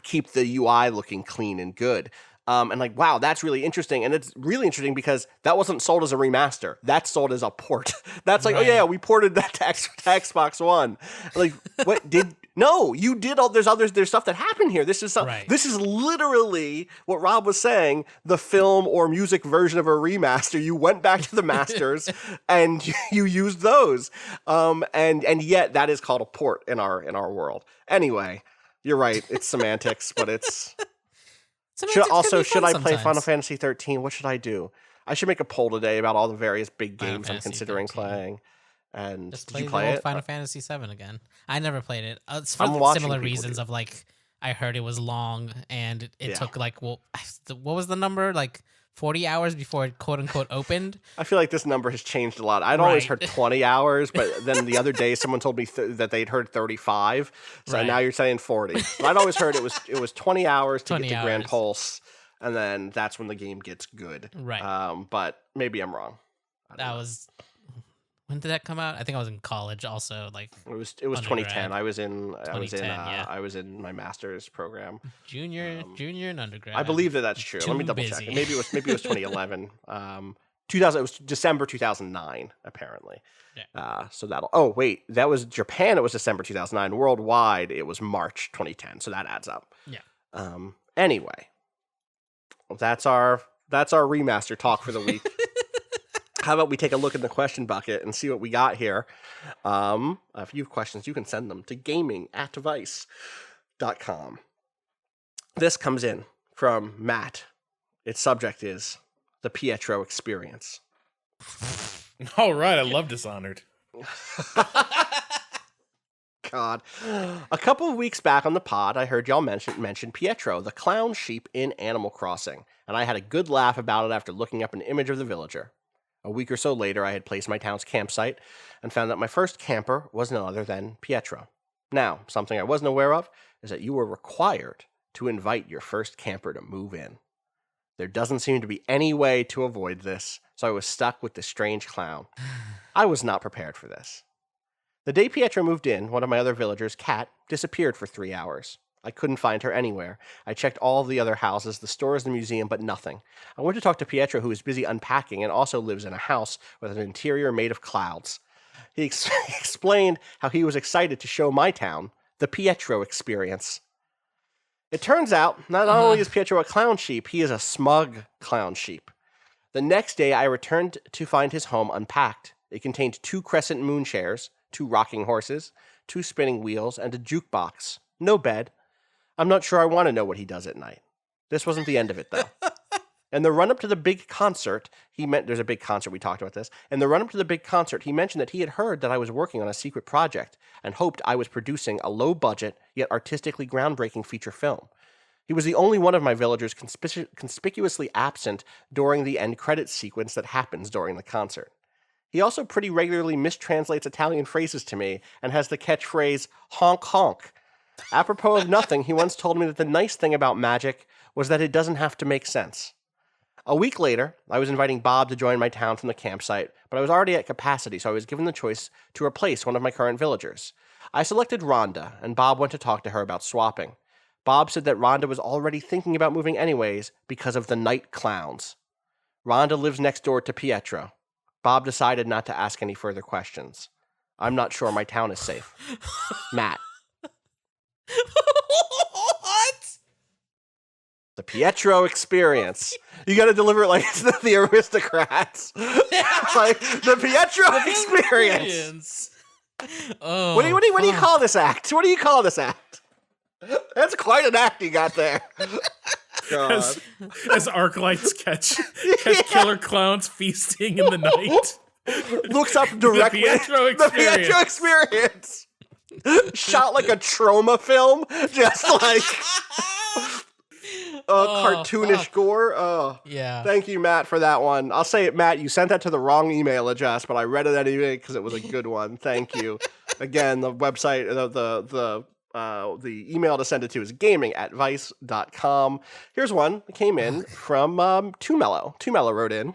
keep the UI looking clean and good. And wow, that's really interesting. And it's really interesting because that wasn't sold as a remaster. That's sold as a port. That's right. Oh yeah, we ported that to Xbox One. What no, you did all, there's stuff that happened here. This is This is literally what Rob was saying, the film or music version of a remaster. You went back to the masters and you used those. And yet that is called a port in our world. Anyway, you're right. It's semantics, but it's should I play Final Fantasy 13? What should I do? I should make a poll today about all the various big games I'm considering playing. And just did you play it? Final Fantasy VII again. I never played it. It's for similar reasons of I heard it was long and it took what was the number? 40 hours before it quote unquote opened. I feel like this number has changed a lot. I'd always heard 20 hours, but then the other day someone told me that they'd heard 35. So now you're saying 40. But I'd always heard it was 20 hours to get to Grand Pulse, and then that's when the game gets good. Right. But maybe I'm wrong. When did that come out? I think I was in college also. It was 2010. I was in my master's program. Junior and undergrad. I believe that's true. Let me double check. Maybe it was 2011. 2000. It was December 2009 apparently. Yeah. So that was Japan. It was December 2009. Worldwide, it was March 2010. So that adds up. Yeah. Anyway, that's our remaster talk for the week. How about we take a look in the question bucket and see what we got here? If you have questions, you can send them to gaming@device.com. This comes in from Matt. Its subject is the Pietro experience. All right, I love Dishonored. God. A couple of weeks back on the pod, I heard y'all mention Pietro, the clown sheep in Animal Crossing, and I had a good laugh about it after looking up an image of the villager. A week or so later, I had placed my town's campsite and found that my first camper was none other than Pietro. Now, something I wasn't aware of is that you were required to invite your first camper to move in. There doesn't seem to be any way to avoid this, so I was stuck with this strange clown. I was not prepared for this. The day Pietro moved in, one of my other villagers, Kat, disappeared for 3 hours. I couldn't find her anywhere. I checked all the other houses, the stores, the museum, but nothing. I went to talk to Pietro, who is busy unpacking and also lives in a house with an interior made of clouds. He explained how he was excited to show my town the Pietro experience. It turns out, not only is Pietro a clown sheep, he is a smug clown sheep. The next day, I returned to find his home unpacked. It contained 2 crescent moon chairs, 2 rocking horses, 2 spinning wheels, and a jukebox. No bed. I'm not sure I want to know what he does at night. This wasn't the end of it, though. In the run-up to the big concert, there's a big concert, we talked about this. In the run-up to the big concert, he mentioned that he had heard that I was working on a secret project and hoped I was producing a low-budget, yet artistically groundbreaking feature film. He was the only one of my villagers conspicuously absent during the end credits sequence that happens during the concert. He also pretty regularly mistranslates Italian phrases to me and has the catchphrase, honk honk. Apropos of nothing, he once told me that the nice thing about magic was that it doesn't have to make sense. A week later, I was inviting Bob to join my town from the campsite, but I was already at capacity, so I was given the choice to replace one of my current villagers. I selected Rhonda, and Bob went to talk to her about swapping. Bob said that Rhonda was already thinking about moving anyways because of the night clowns. Rhonda lives next door to Pietro. Bob decided not to ask any further questions. I'm not sure my town is safe. Matt. What? The Pietro experience. You got to deliver it like it's the aristocrats. Like the Pietro experience. Oh, what do you call this act? What do you call this act? That's quite an act you got there. God. As arc lights catch killer clowns feasting in the night. Looks up directly. The Pietro experience. Shot like a trauma film. Just like cartoonish gore. Oh, yeah. Thank you, Matt, for that one. I'll say it, Matt, you sent that to the wrong email address, but I read it anyway because it was a good one. Thank you. Again, the website, the email to send it to is gaming@vice.com. Here's one that came in from Too Mellow. Too Mellow wrote in,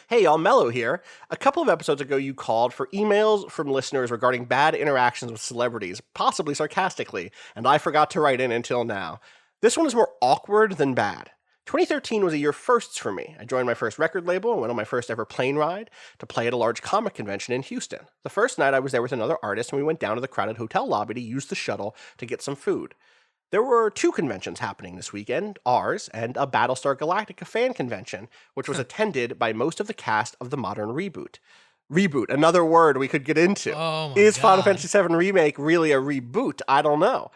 "Hey, y'all, Mellow here. A couple of episodes ago, you called for emails from listeners regarding bad interactions with celebrities, possibly sarcastically, and I forgot to write in until now. This one is more awkward than bad. 2013 was a year of firsts for me. I joined my first record label and went on my first ever plane ride to play at a large comic convention in Houston. The first night I was there with another artist and we went down to the crowded hotel lobby to use the shuttle to get some food. There were 2 conventions happening this weekend, ours and a Battlestar Galactica fan convention, which was attended by most of the cast of the modern reboot. Reboot, another word we could get into. Oh my Is God. Final Fantasy VII Remake really a reboot? I don't know.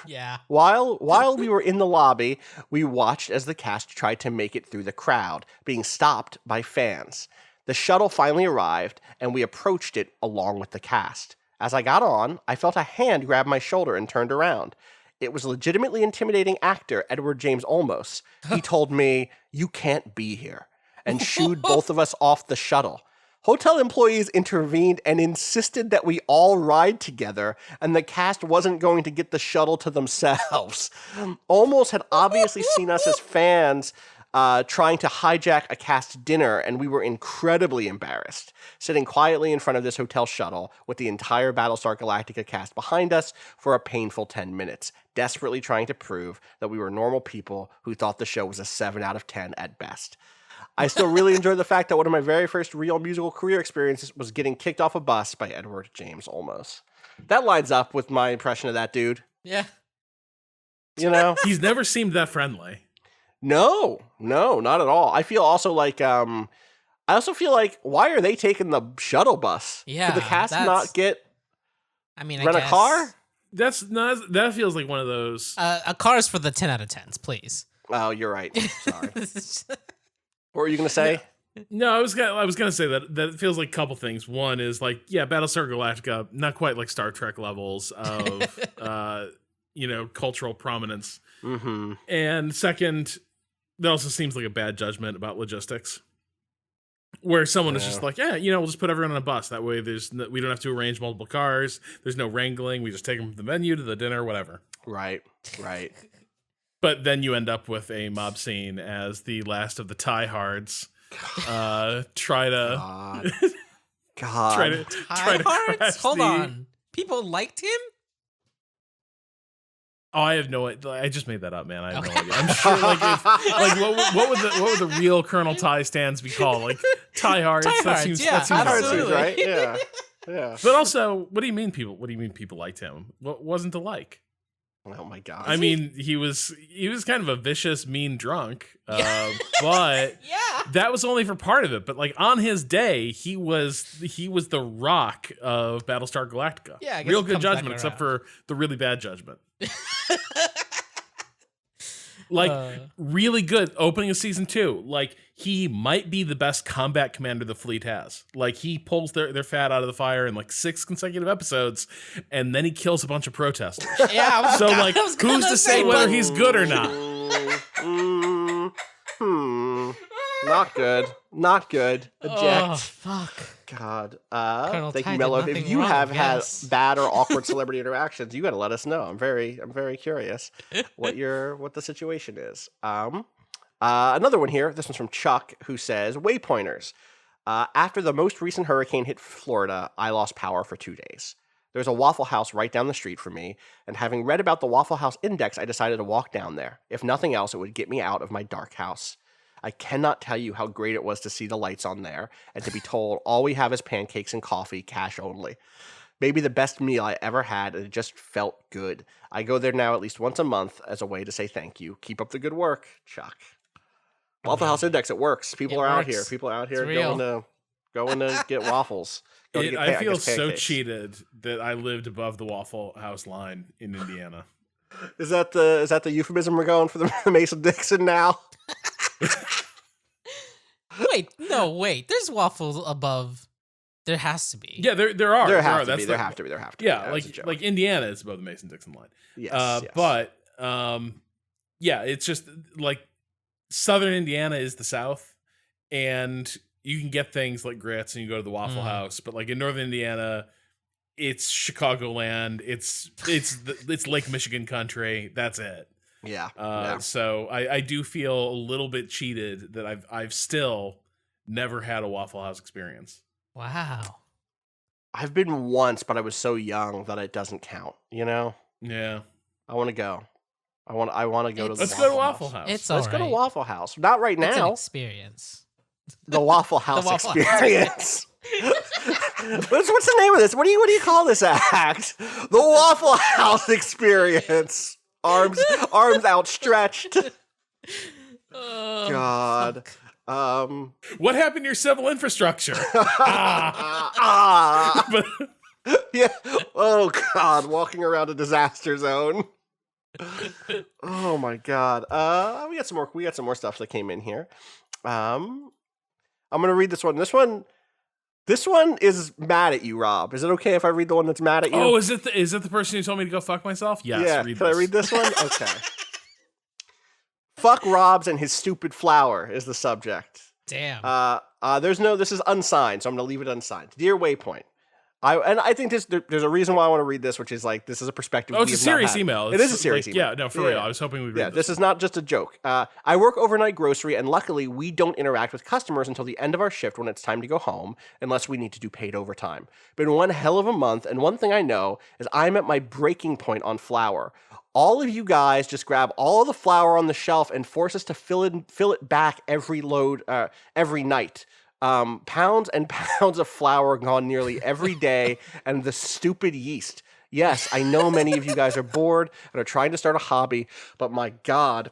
Yeah. While we were in the lobby, we watched as the cast tried to make it through the crowd, being stopped by fans. The shuttle finally arrived, and we approached it along with the cast. As I got on, I felt a hand grab my shoulder and turned around. It was legitimately intimidating actor Edward James Olmos. He told me, "You can't be here," and shooed both of us off the shuttle. Hotel employees intervened and insisted that we all ride together, and the cast wasn't going to get the shuttle to themselves. Olmos had obviously seen us as fans trying to hijack a cast dinner, and we were incredibly embarrassed, sitting quietly in front of this hotel shuttle with the entire Battlestar Galactica cast behind us for a painful 10 minutes, desperately trying to prove that we were normal people who thought the show was a 7 out of 10 at best. I still really enjoy the fact that one of my very first real musical career experiences was getting kicked off a bus by Edward James Olmos. That lines up with my impression of that dude. Yeah. You know? He's never seemed that friendly. No, not at all. I feel also like, why are they taking the shuttle bus? Yeah. Could the cast not get, rent a car? That feels like one of those. A car's for the 10 out of 10s, please. Oh, you're right. Sorry. What were you going to say? No, I was gonna say that it feels like a couple things. One is like, yeah, Battlestar Galactica, not quite like Star Trek levels of cultural prominence. Mm-hmm. And second, that also seems like a bad judgment about logistics, where someone is just like, we'll just put everyone on a bus. That way, we don't have to arrange multiple cars. There's no wrangling. We just take them from the venue to the dinner, whatever. Right. But then you end up with a mob scene as the last of the tiehards try to crash. Hold on. People liked him? Oh, I have no idea. I just made that up, man. I have no idea. I'm sure, what would the real Colonel Tie stands be called? Like tiehards. That seems absolutely right. Yeah. But also, what do you mean people liked him? What wasn't to like? Oh my God! I mean, he was kind of a vicious, mean drunk, but that was only for part of it. But like on his day, he was the Rock of Battlestar Galactica. Yeah, real good judgment, except for the really bad judgment. Like, really good opening of season 2. Like, he might be the best combat commander the fleet has. Like, he pulls their fat out of the fire in like 6 consecutive episodes, and then he kills a bunch of protesters. Yeah. So, like, who's to say whether he's good or not? Not good. Not good. Eject. Oh, fuck. God. Colonel Thank Ty you, did Mello. If nothing you wrong, have yes. had bad or awkward celebrity interactions, you got to let us know. I'm very curious what the situation is. Another one here. This one's from Chuck, who says, Waypointers. After the most recent hurricane hit Florida, I lost power for 2 days. There's a Waffle House right down the street from me, and having read about the Waffle House Index, I decided to walk down there. If nothing else, it would get me out of my dark house. I cannot tell you how great it was to see the lights on there and to be told all we have is pancakes and coffee, cash only. Maybe the best meal I ever had, and it just felt good. I go there now at least once a month as a way to say thank you. Keep up the good work, Chuck. Waffle House Index, it works. People are out here. People are out here going to get waffles. I feel so cheated that I lived above the Waffle House line in Indiana. Is that the euphemism we're going for the Mason-Dixon now? Wait. There's waffles above. There has to be. Yeah, there are. There have to be. There have to be. Yeah, like Indiana is above the Mason-Dixon line. Yes. But yeah, it's just like Southern Indiana is the South, and you can get things like grits and you go to the Waffle House. But like in Northern Indiana, it's Chicagoland. It's Lake Michigan country. That's it. Yeah. So I do feel a little bit cheated that I've still never had a Waffle House experience. Wow. I've been once, but I was so young that it doesn't count. You know? Yeah. I want to go. I want to go to the Let's go to Waffle House. Let's go to Waffle House. Not right now. It's an experience. The Waffle House experience. What's the name of this? What do you call this act? The Waffle House experience. Arms outstretched. Oh, God. What happened to your civil infrastructure? Yeah. Oh God. Walking around a disaster zone. Oh my God. We got some more stuff that came in here. I'm gonna read this one. This one is mad at you, Rob. Is it okay if I read the one that's mad at you? Oh, is it the person who told me to go fuck myself? Yes. Yeah. Can I read this one? Okay. Fuck Robs and his stupid flower is the subject. Damn. This is unsigned, so I'm gonna leave it unsigned. Dear Waypoint. I think there's a reason why I want to read this, which is like this is a perspective. Oh, it's a serious email. It is a serious email. Yeah, no, for real. I was hoping we'd read this is not just a joke. I work overnight grocery, and luckily we don't interact with customers until the end of our shift when it's time to go home, unless we need to do paid overtime. Been one hell of a month, and one thing I know is I'm at my breaking point on flour. All of you guys just grab all of the flour on the shelf and force us to fill it back every night. Pounds and pounds of flour gone nearly every day, and the stupid yeast. Yes, I know many of you guys are bored and are trying to start a hobby, but my God,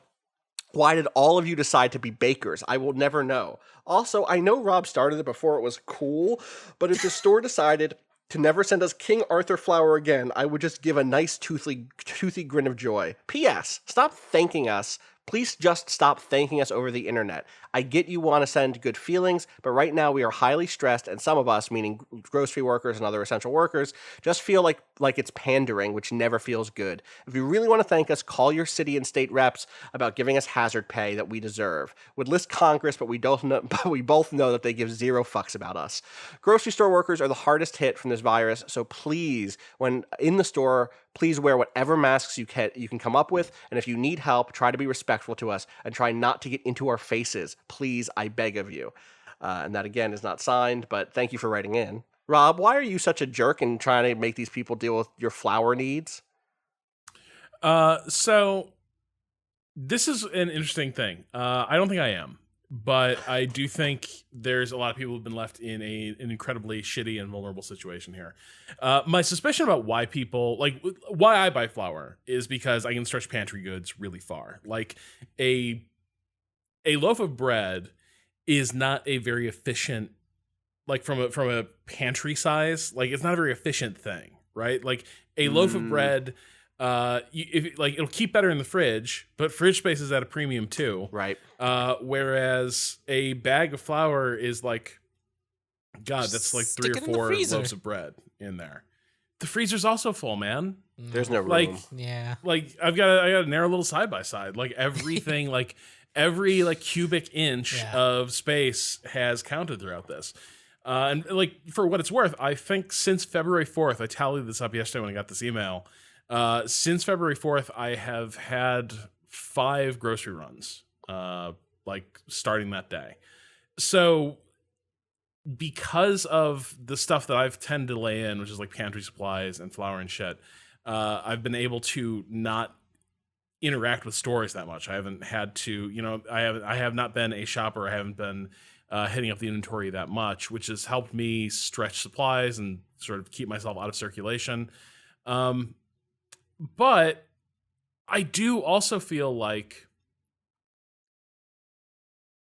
why did all of you decide to be bakers? I will never know. Also, I know Rob started it before it was cool, but if the store decided to never send us King Arthur flour again, I would just give a nice toothy grin of joy. P.S. Stop thanking us. Please just stop thanking us over the internet. I get you want to send good feelings, but right now we are highly stressed, and some of us, meaning grocery workers and other essential workers, just feel like it's pandering, which never feels good. If you really want to thank us, call your city and state reps about giving us hazard pay that we deserve. Would list Congress, but we both know that they give zero fucks about us. Grocery store workers are the hardest hit from this virus, so please, when in the store, please wear whatever masks you can come up with, and if you need help, try to be respectful to us and try not to get into our faces. Please, I beg of you. And that, again, is not signed, but thank you for writing in. Rob, why are you such a jerk and trying to make these people deal with your flour needs? So this is an interesting thing. I don't think I am. But I do think there's a lot of people who've been left in an incredibly shitty and vulnerable situation here. My suspicion about why I buy flour is because I can stretch pantry goods really far. Like a loaf of bread is not a very efficient, like from a pantry size, like it's not a very efficient thing, right? Like a loaf of bread it'll keep better in the fridge, but fridge space is at a premium too. Right. Whereas a bag of flour is like, God, that's like 3 or 4 loaves of bread in there. The freezer's also full, man. There's no room. Like, yeah. Like I got a narrow little side by side. Like everything, like every like cubic inch of space has counted throughout this. And like for what it's worth, I think since February 4th, I tallied this up yesterday when I got this email. Since February 4th, I have had 5 grocery runs, like starting that day. So because of the stuff that I've tended to lay in, which is like pantry supplies and flour and shit, I've been able to not interact with stores that much. I haven't had to, I have not been a shopper. I haven't been hitting up the inventory that much, which has helped me stretch supplies and sort of keep myself out of circulation. But I do also feel like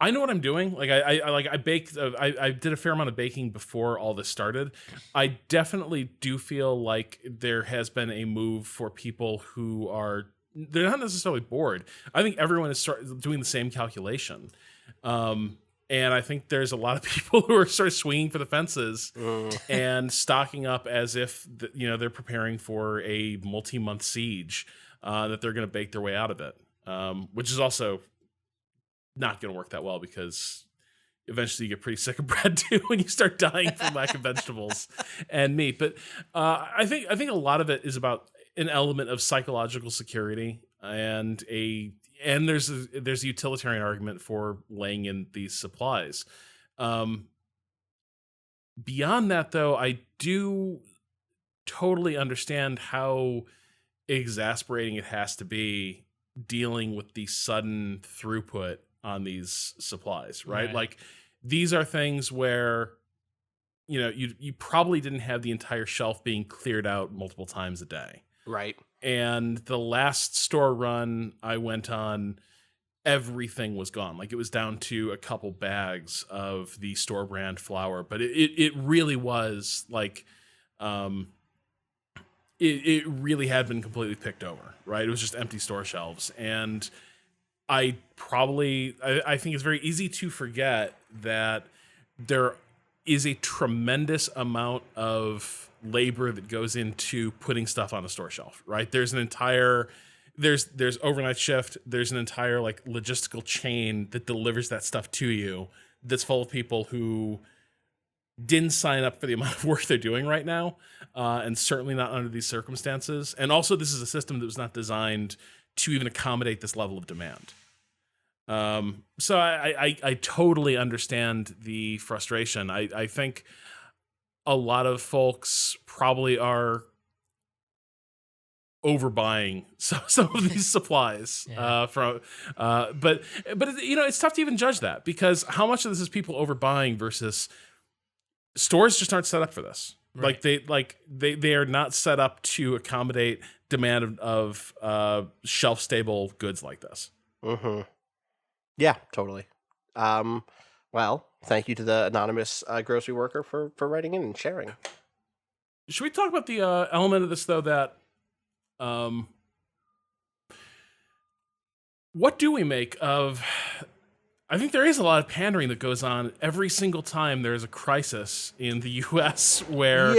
I know what I'm doing. Like I baked. I did a fair amount of baking before all this started. I definitely do feel like there has been a move for people who they're not necessarily bored. I think everyone is doing the same calculation, and I think there's a lot of people who are sort of swinging for the fences and stocking up as if they're preparing for a multi-month siege that they're going to bake their way out of it, which is also not going to work that well because eventually you get pretty sick of bread too when you start dying from lack of vegetables and meat. But I think a lot of it is about an element of psychological security and there's a utilitarian argument for laying in these supplies. Beyond that, though, I do totally understand how exasperating it has to be dealing with the sudden throughput on these supplies, right? Like these are things where you probably didn't have the entire shelf being cleared out multiple times a day, right? And the last store run I went on, everything was gone. Like it was down to a couple bags of the store brand flour, but it really was like it really had been completely picked over, right? It was just empty store shelves. And I think it's very easy to forget that there is a tremendous amount of labor that goes into putting stuff on a store shelf, right? There's there's overnight shift. There's an entire like logistical chain that delivers that stuff to you that's full of people who didn't sign up for the amount of work they're doing right now, and certainly not under these circumstances. And also, this is a system that was not designed to even accommodate this level of demand. So I totally understand the frustration. I think a lot of folks probably are overbuying some of these supplies but it's tough to even judge that because how much of this is people overbuying versus stores just aren't set up for this. Right. They are not set up to accommodate demand of shelf stable goods like this. Mm-hmm. Yeah, totally. Well, thank you to the anonymous grocery worker for writing in and sharing. Should we talk about the element of this though that what do we make of? I think there is a lot of pandering that goes on every single time there is a crisis in the U.S. where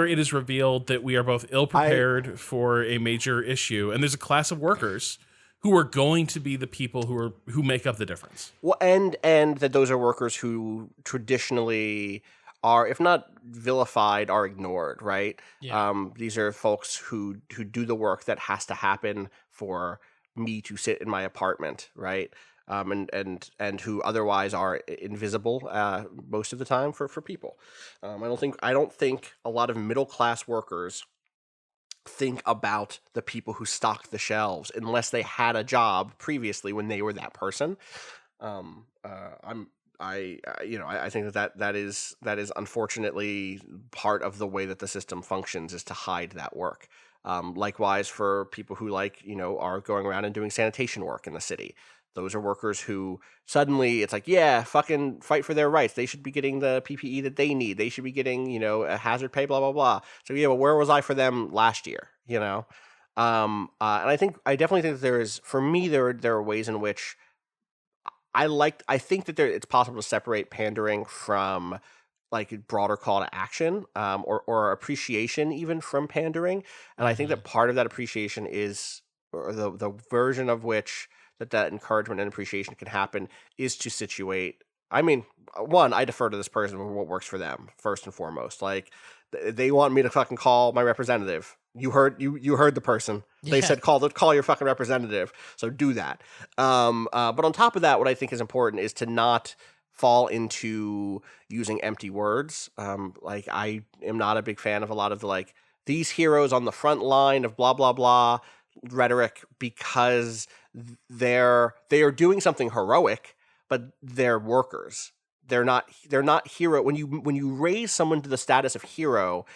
it is revealed that we are both ill-prepared for a major issue, and there's a class of workers who are going to be the people who make up the difference. Well, and that those are workers who traditionally are, if not vilified, are ignored, right? Yeah. These are folks who do the work that has to happen for me to sit in my apartment, right? And who otherwise are invisible most of the time for people. I don't think a lot of middle class workers think about the people who stock the shelves unless they had a job previously when they were that person. I think that is unfortunately part of the way that the system functions is to hide that work. Likewise for people who are going around and doing sanitation work in the city. Those are workers who suddenly it's like, yeah, fucking fight for their rights. They should be getting the PPE that they need. They should be getting, a hazard pay, blah, blah, blah. So yeah, but where was I for them last year? And I definitely think that there are ways in which I think that it's possible to separate pandering from like broader call to action, or appreciation even from pandering. And I think that part of that appreciation is, or the version of which that encouragement and appreciation can happen is to situate. I mean, one, I defer to this person for what works for them first and foremost. Like they want me to fucking call my representative. You heard the person. They said call your fucking representative. So do that. But on top of that, what I think is important is to not fall into using empty words. Like I am not a big fan of a lot of the these heroes on the front line of blah blah blah rhetoric, because they are doing something heroic, but they're workers. They're not hero. When you raise someone to the status of hero,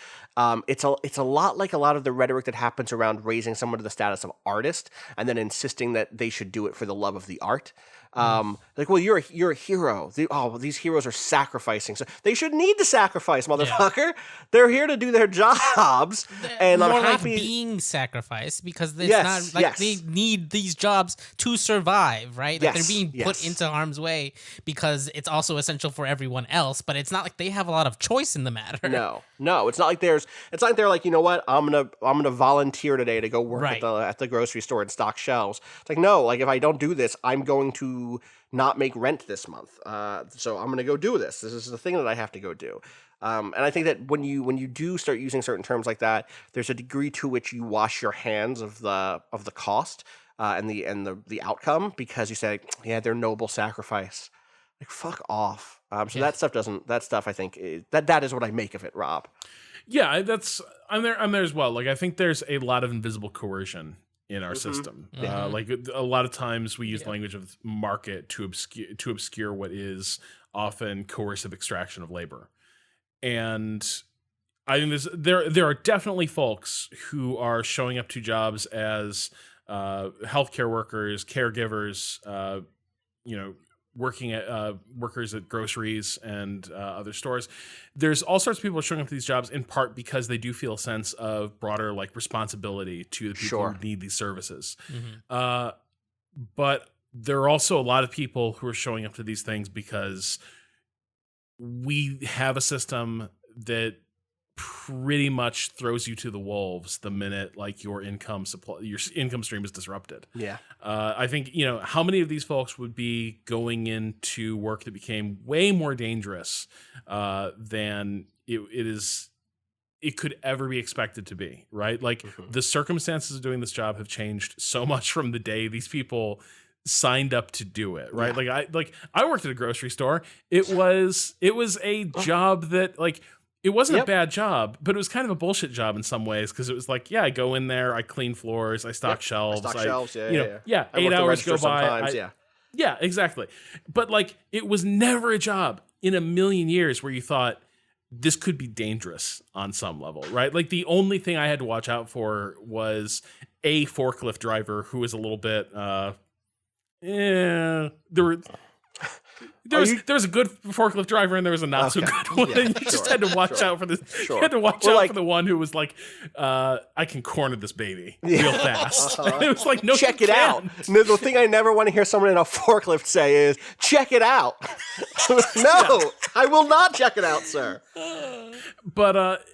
it's a lot like a lot of the rhetoric that happens around raising someone to the status of artist and then insisting that they should do it for the love of the art. Well, you're a hero. These heroes are sacrificing, so they should need to sacrifice, motherfucker. Yeah. They're here to do their jobs, and more I'm happy like being sacrificed, because it's not like they need these jobs to survive, right? Like they're being put into harm's way because it's also essential for everyone else. But it's not like they have a lot of choice in the matter. No, it's not like they're like, you know what, I'm gonna volunteer today to go work at the grocery store and stock shelves. It's like, no, like if I don't do this, I'm going to not make rent this month. So I'm going to go do this. This is the thing that I have to go do. And I think that when you do start using certain terms like that, there's a degree to which you wash your hands of the cost and the outcome, because you say, yeah, they're noble sacrifice. Like, fuck off. So that stuff I think that is what I make of it, Rob. Yeah, I'm there as well. Like, I think there's a lot of invisible coercion in our system. Like a lot of times we use the language of market to obscure what is often coercive extraction of labor. And I think there are definitely folks who are showing up to jobs as healthcare workers, caregivers, working at workers at groceries and other stores. There's all sorts of people showing up to these jobs in part because they do feel a sense of broader responsibility to the people who need these services. But there are also a lot of people who are showing up to these things because we have a system that pretty much throws you to the wolves the minute your income stream is disrupted. I think how many of these folks would be going into work that became way more dangerous than it could ever be expected to be, right? The circumstances of doing this job have changed so much from the day these people signed up to do it, right? I worked at a grocery store. It was a job that it wasn't a bad job, but it was kind of a bullshit job in some ways, because it was I go in there, I clean floors, I stock shelves. 8 hours go by. Yeah, exactly. But it was never a job in a million years where you thought this could be dangerous on some level, right? The only thing I had to watch out for was a forklift driver who was a little bit, there was a good forklift driver and there was a not so good one. Yeah, you just had to watch out for this. You had to watch out for the one who was I can corner this baby real fast. It was no, check it out. The thing I never want to hear someone in a forklift say is, check it out. No, I will not check it out, sir. But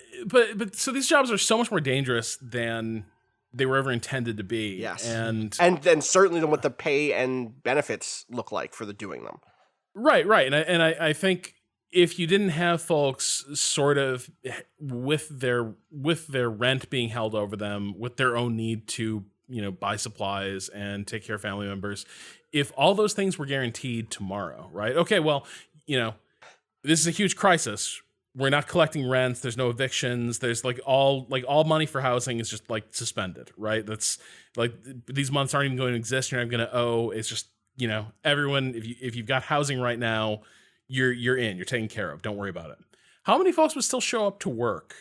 so these jobs are so much more dangerous than they were ever intended to be. Yes. And then certainly than what the pay and benefits look like for the doing them. Right. And I think if you didn't have folks sort of with their rent being held over them, with their own need to, buy supplies and take care of family members, if all those things were guaranteed tomorrow, right? Okay, well, this is a huge crisis. We're not collecting rents. There's no evictions. There's all money for housing is just suspended, right? That's these months aren't even going to exist. You're not going to owe. It's just, everyone, if you've got housing right now, you're taken care of. Don't worry about it. How many folks would still show up to work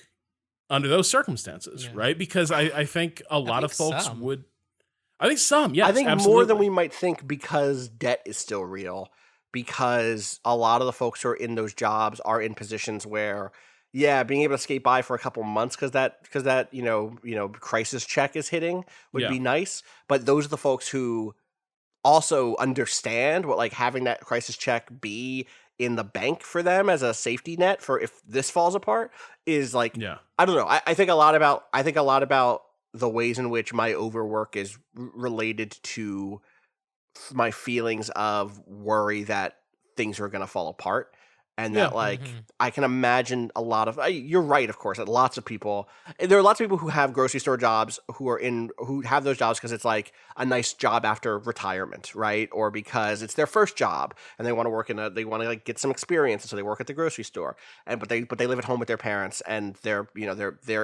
under those circumstances, right? Because I think a lot of folks some. would. I think some, yes. I think absolutely. more than we might think, because debt is still real. Because a lot of the folks who are in those jobs are in positions where, being able to skate by for a couple months because that crisis check is hitting would be nice. But those are the folks who also understand what like having that crisis check be in the bank for them as a safety net for if this falls apart is like, I don't know. I think a lot about the ways in which my overwork is related to my feelings of worry that things are going to fall apart. And that, like, I can imagine a lot of, you're right, of course, that there are lots of people who have grocery store jobs who have those jobs because it's like a nice job after retirement, right? Or because it's their first job and they want to they want to like get some experience. And so they work at the grocery store but they live at home with their parents and their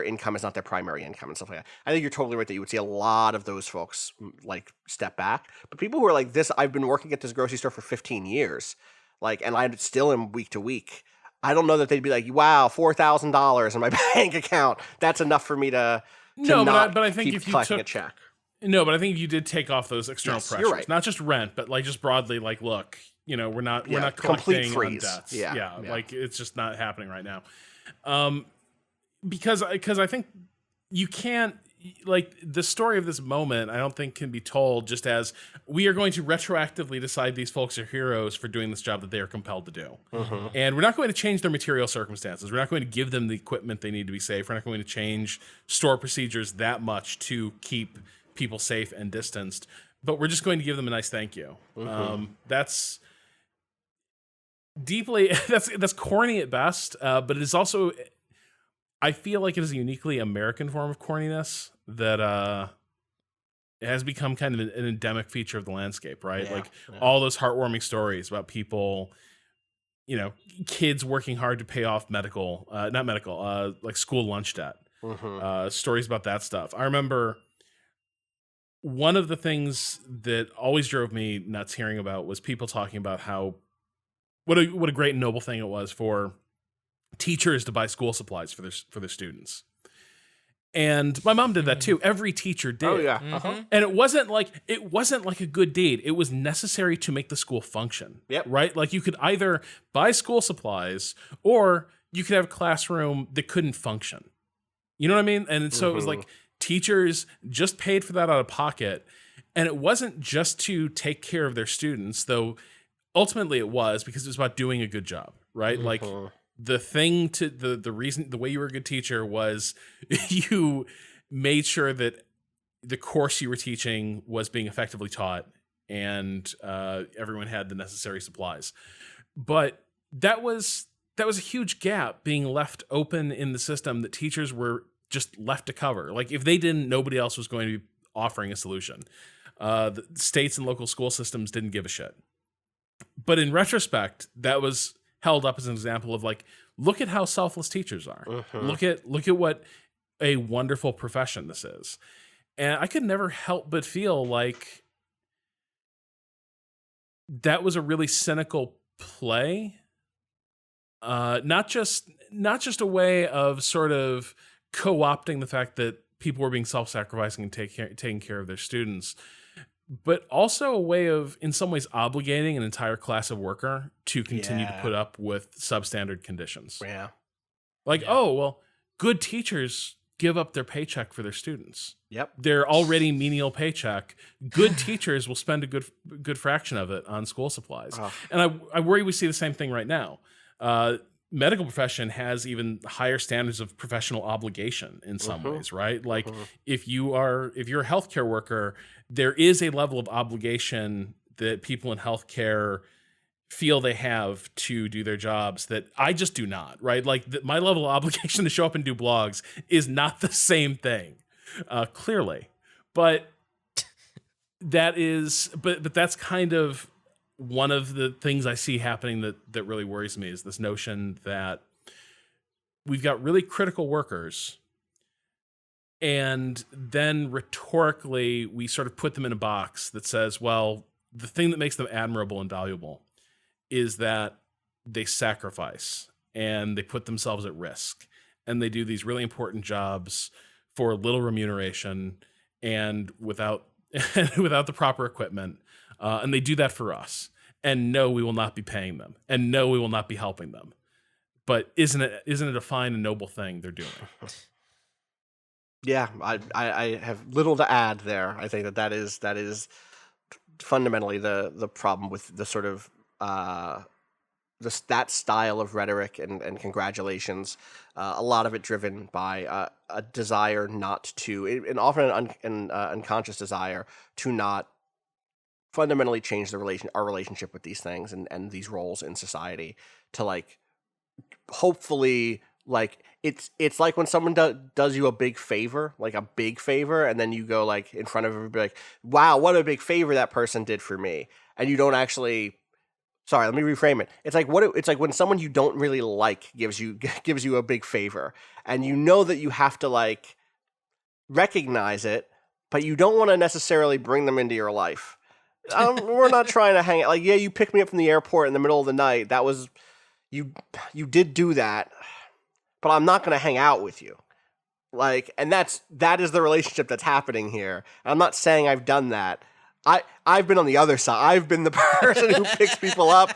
income is not their primary income and stuff like that. I think you're totally right that you would see a lot of those folks like step back. But people who are like this, I've been working at this grocery store for 15 years. Like, and I still am week to week. I don't know that they'd be like, "Wow, $4,000 in my bank account. That's enough for me to not but I think keep if you collecting a check." No, but I think if you did take off those external pressures, you're right. Not just rent, but like just broadly, like, look, we're not collecting on debts. Yeah, like it's just not happening right now. Because I think you can't. Like the story of this moment, I don't think can be told just as we are going to retroactively decide these folks are heroes for doing this job that they are compelled to do. And we're not going to change their material circumstances. We're not going to give them the equipment they need to be safe. We're not going to change store procedures that much to keep people safe and distanced, but we're just going to give them a nice thank you. That's deeply, that's corny at best, but it is also, I feel like it is a uniquely American form of corniness that has become kind of an endemic feature of the landscape, right? All those heartwarming stories about people, kids working hard to pay off like school lunch debt. Stories about that stuff. I remember one of the things that always drove me nuts hearing about was people talking about how what a great and noble thing it was for teachers to buy school supplies for their students. And my mom did that too. Every teacher did. Oh yeah. And it wasn't like a good deed. It was necessary to make the school function. Yep. Right? Like you could either buy school supplies or you could have a classroom that couldn't function. You know what I mean? And so it was like teachers just paid for that out of pocket. And it wasn't just to take care of their students, though ultimately it was, because it was about doing a good job, right? Like the thing to the reason, the way you were a good teacher was you made sure that the course you were teaching was being effectively taught and everyone had the necessary supplies. But that was a huge gap being left open in the system that teachers were just left to cover. Like if they didn't, nobody else was going to be offering a solution. The states and local school systems didn't give a shit. But in retrospect, that was held up as an example of like, look at how selfless teachers are. Look at what a wonderful profession this is. And I could never help but feel like that was a really cynical play. Not just a way of sort of co-opting the fact that people were being self-sacrificing and taking care of their students, but also a way of, in some ways, obligating an entire class of worker to continue to put up with substandard conditions. Oh, well, good teachers give up their paycheck for their students. Their already menial paycheck. Good teachers will spend a good fraction of it on school supplies. And I worry we see the same thing right now. Medical profession has even higher standards of professional obligation in some ways, right? Like if you're a healthcare worker, there is a level of obligation that people in healthcare feel they have to do their jobs that I just do not, right? Like my level of obligation to show up and do blogs is not the same thing, clearly. But that's kind of one of the things I see happening that really worries me is this notion that we've got really critical workers and then rhetorically we sort of put them in a box that says, well, the thing that makes them admirable and valuable is that they sacrifice and they put themselves at risk and they do these really important jobs for little remuneration and without the proper equipment, and they do that for us. And no, we will not be paying them, and no, we will not be helping them. But isn't it a fine and noble thing they're doing? Yeah, I have little to add there. I think that is fundamentally the problem with the sort of that style of rhetoric and congratulations. A lot of it driven by a desire not to, and often an unconscious desire to not fundamentally change our relationship with these things and these roles in society, to like hopefully, like it's like when someone does you a big favor, and then you go like in front of everybody like, wow, what a big favor that person did for me, and you don't actually. Sorry, let me reframe it. It's like when someone you don't really like gives you a big favor, and you know that you have to like recognize it, but you don't want to necessarily bring them into your life. We're not trying to hang out. Like, yeah, you picked me up from the airport in the middle of the night. That was you did do that, but I'm not going to hang out with you. Like, and that is the relationship that's happening here. And I'm not saying I've done that. I've been on the other side. I've been the person who picks people up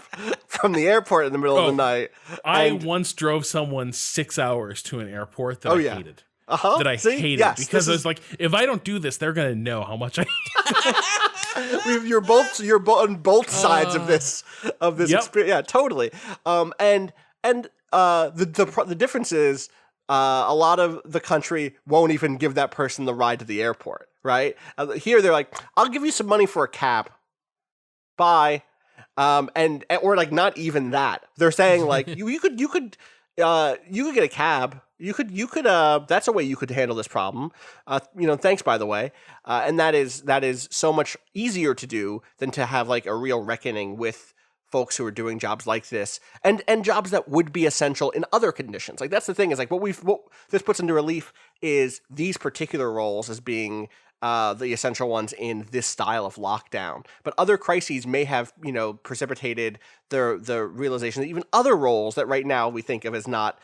from the airport in the middle of the night. I once drove someone 6 hours to an airport that I hated. That I hated because I was like, if I don't do this, they're gonna know how much I. You're both on both sides of this experience. Yeah, totally. And the difference is a lot of the country won't even give that person the ride to the airport. Right? Here they're like, I'll give you some money for a cab. Bye. Or like not even that. They're saying like you could get a cab. You could that's a way you could handle this problem. Thanks by the way. And that is so much easier to do than to have like a real reckoning with folks who are doing jobs like this and jobs that would be essential in other conditions. Like that's the thing is like what this puts into relief is these particular roles as being the essential ones in this style of lockdown. But other crises may have, precipitated the realization that even other roles that right now we think of as not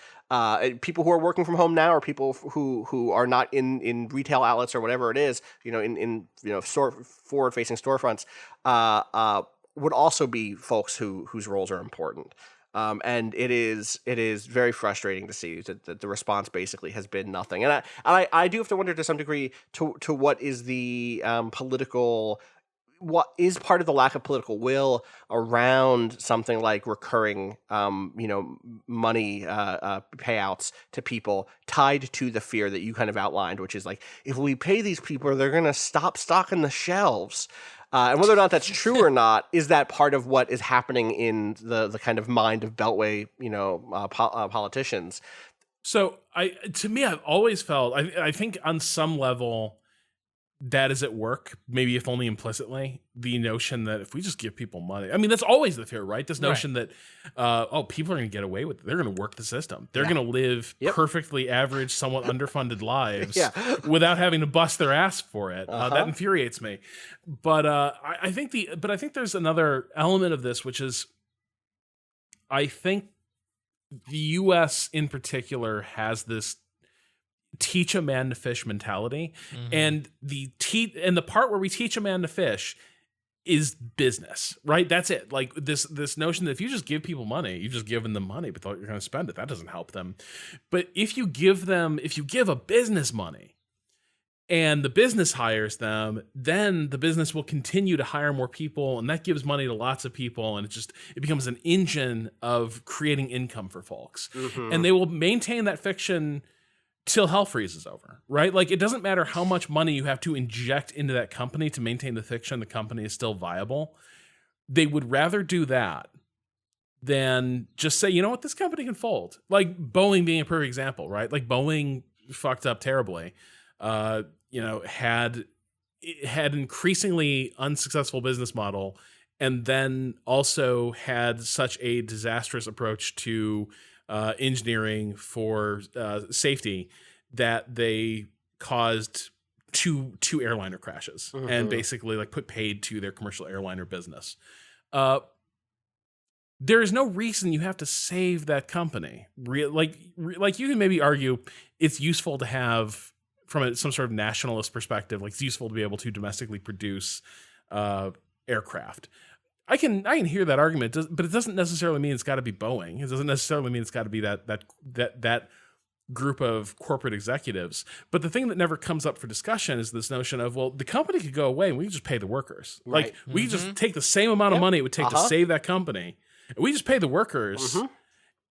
people who are working from home now, or people who are not in retail outlets or whatever it is, in forward-facing storefronts, would also be folks whose roles are important. And it is very frustrating to see that the response basically has been nothing. And I do have to wonder to some degree to what is the what is part of the lack of political will around something like recurring, money payouts to people tied to the fear that you kind of outlined, which is like, if we pay these people, they're going to stop stocking the shelves. And whether or not that's true or not, is that part of what is happening in the kind of mind of Beltway, politicians? So to me, I've always felt, I think on some level that is at work, maybe if only implicitly, the notion that if we just give people money, I mean, that's always the fear, right? This notion that, people are going to get away with it. They're going to work the system. They're going to live perfectly average, somewhat underfunded lives without having to bust their ass for it. That infuriates me. But I think there's another element of this, which is, I think the U.S. in particular has this teach a man to fish mentality, and the part where we teach a man to fish is business, right? That's it. Like this notion that if you just give people money, you've just given them money, but you're going to spend it. That doesn't help them. But if you give a business money and the business hires them, then the business will continue to hire more people, and that gives money to lots of people, and it becomes an engine of creating income for folks. And they will maintain that fiction till hell freezes over, right? Like, it doesn't matter how much money you have to inject into that company to maintain the fiction, the company is still viable. They would rather do that than just say, you know what, this company can fold. Like Boeing being a perfect example, right? Like Boeing fucked up terribly, had increasingly unsuccessful business model, and then also had such a disastrous approach to engineering for safety that they caused two airliner crashes and basically like put paid to their commercial airliner business. there is no reason you have to save that company. Like you can maybe argue it's useful to have from some sort of nationalist perspective, like it's useful to be able to domestically produce aircraft. I can hear that argument, but it doesn't necessarily mean it's got to be Boeing. It doesn't necessarily mean it's got to be that group of corporate executives. But the thing that never comes up for discussion is this notion of, well, the company could go away and we can just pay the workers. Right. Like we could just take the same amount of money it would take to save that company. We just pay the workers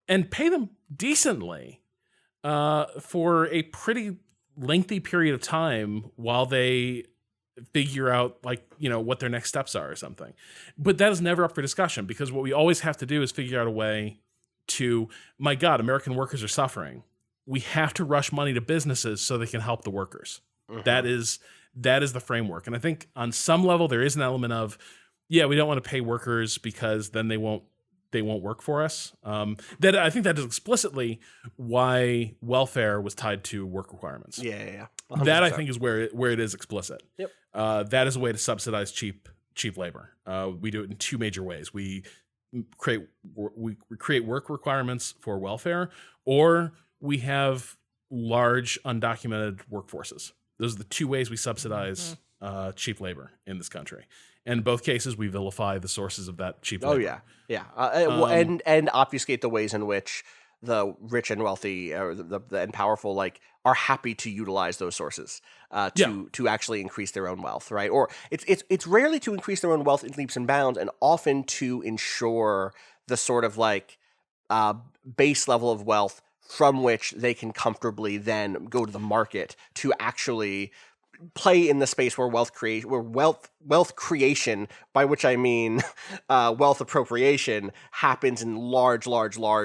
and pay them decently for a pretty lengthy period of time while they figure out, like, you know, what their next steps are or something. But that is never up for discussion, because what we always have to do is figure out a way to, my God, American workers are suffering. We have to rush money to businesses so they can help the workers. That is the framework. And I think on some level there is an element of, yeah, we don't want to pay workers because then they won't work for us. That I think that is explicitly why welfare was tied to work requirements. Yeah. 100%. That I think is where it is explicit. Yep. That is a way to subsidize cheap labor. We do it in two major ways. We create work requirements for welfare, or we have large undocumented workforces. Those are the two ways we subsidize cheap labor in this country. And in both cases, we vilify the sources of that cheap labor. Yeah. And obfuscate the ways in which the rich and wealthy or the and powerful like are happy to utilize those sources to actually increase their own wealth, right? Or it's rarely to increase their own wealth in leaps and bounds, and often to ensure the sort of like base level of wealth from which they can comfortably then go to the market to actually play in the space where wealth creation, by which I mean wealth appropriation, happens in large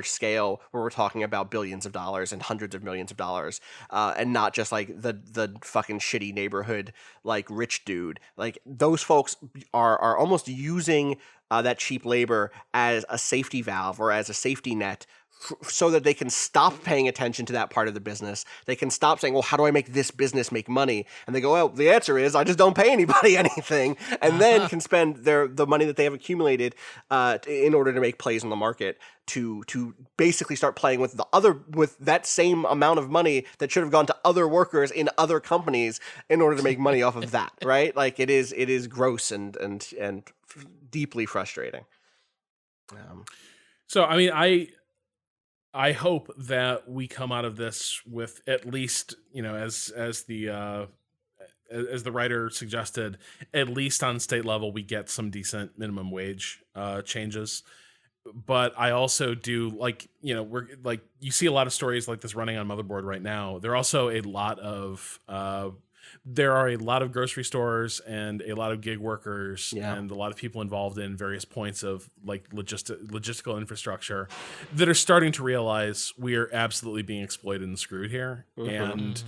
scale, where we're talking about billions of dollars and hundreds of millions of dollars, and not just like the fucking shitty neighborhood like rich dude. Like those folks are almost using that cheap labor as a safety valve or as a safety net, so that they can stop paying attention to that part of the business. They can stop saying, well, how do I make this business make money? And they go, well, the answer is I just don't pay anybody anything, and then can spend the money that they have accumulated in order to make plays on the market to basically start playing with that same amount of money that should have gone to other workers in other companies in order to make money off of that, right? Like it is gross and deeply frustrating. So, I mean, I hope that we come out of this with at least, you know, as the writer suggested, at least on state level, we get some decent minimum wage changes. But I also do, like, you know, we're like, you see a lot of stories like this running on Motherboard right now. There are also a lot of grocery stores and a lot of gig workers and a lot of people involved in various points of like logistical infrastructure that are starting to realize we are absolutely being exploited and screwed here. And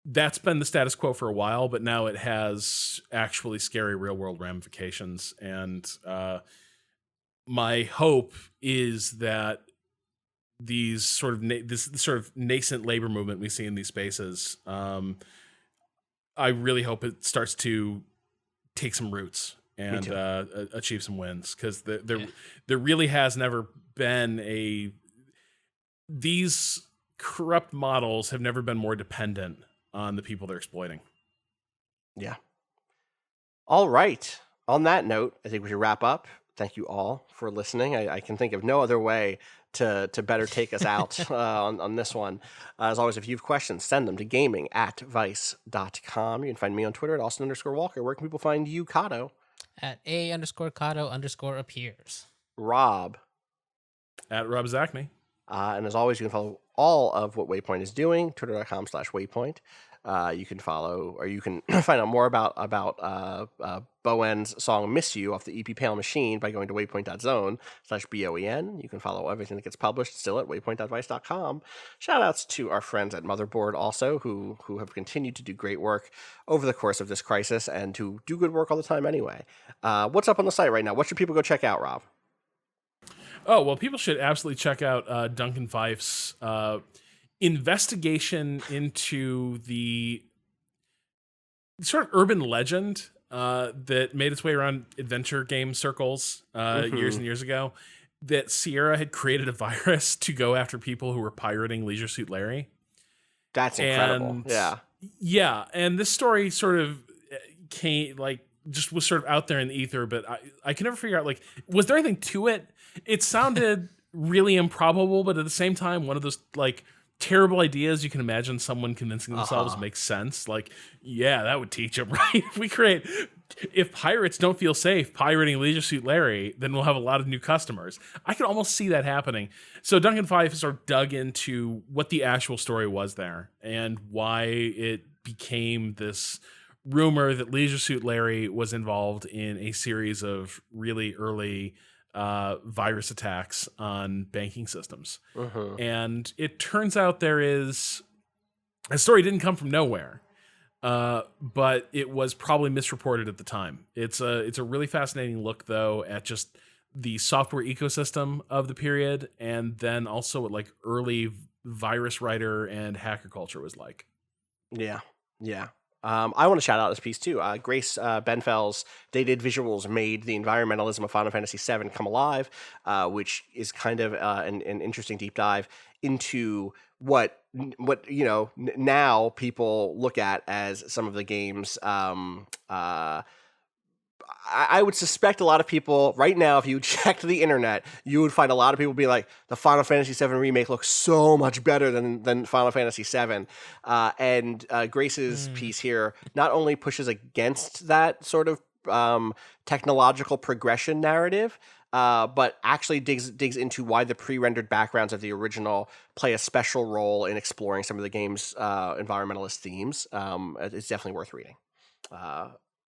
that's been the status quo for a while, but now it has actually scary real world ramifications. And my hope is that these sort of this sort of nascent labor movement we see in these spaces, I really hope it starts to take some roots and achieve some wins, because there really has never been these corrupt models have never been more dependent on the people they're exploiting. Yeah. All right. On that note, I think we should wrap up. Thank you all for listening. I can think of no other way to better take us out on this one. As always, if you have questions, send them to gaming@vice.com. You can find me on Twitter at Austin_Walker. Where can people find you, Kato? At @A_Kato_appears. Rob. At Rob Zachney. And as always, you can follow all of what Waypoint is doing, twitter.com/Waypoint. You can follow, or you can find out more about Bowen's song Miss You off the EP Pale Machine by going to waypoint.zone/BOEN. You can follow everything that gets published still at waypoint.vice.com. Shout outs to our friends at Motherboard also, who have continued to do great work over the course of this crisis and to do good work all the time anyway. What's up on the site right now? What should people go check out, Rob? Oh, well, people should absolutely check out Duncan Fife's investigation into the sort of urban legend that made its way around adventure game circles years and years ago. That Sierra had created a virus to go after people who were pirating Leisure Suit Larry. That's incredible. And, yeah, and this story sort of came just was sort of out there in the ether, but I can never figure out was there anything to it? It sounded really improbable, but at the same time, one of those terrible ideas you can imagine someone convincing themselves makes sense. Yeah, that would teach them, right? If pirates don't feel safe pirating Leisure Suit Larry, then we'll have a lot of new customers. I can almost see that happening. So Duncan Fife sort of dug into what the actual story was there and why it became this rumor that Leisure Suit Larry was involved in a series of really early virus attacks on banking systems. And it turns out the story didn't come from nowhere. But it was probably misreported at the time. It's a really fascinating look, though, at just the software ecosystem of the period, and then also what early virus writer and hacker culture was like. Yeah. I want to shout out this piece too. Grace Benfell's They Did Visuals made the environmentalism of Final Fantasy VII come alive, which is kind of an interesting deep dive into what now people look at as some of the games. I would suspect a lot of people right now, if you checked the internet, you would find a lot of people be like, the Final Fantasy VII remake looks so much better than Final Fantasy VII. And Grace's piece here not only pushes against that sort of technological progression narrative, but actually digs into why the pre-rendered backgrounds of the original play a special role in exploring some of the game's environmentalist themes. It's definitely worth reading.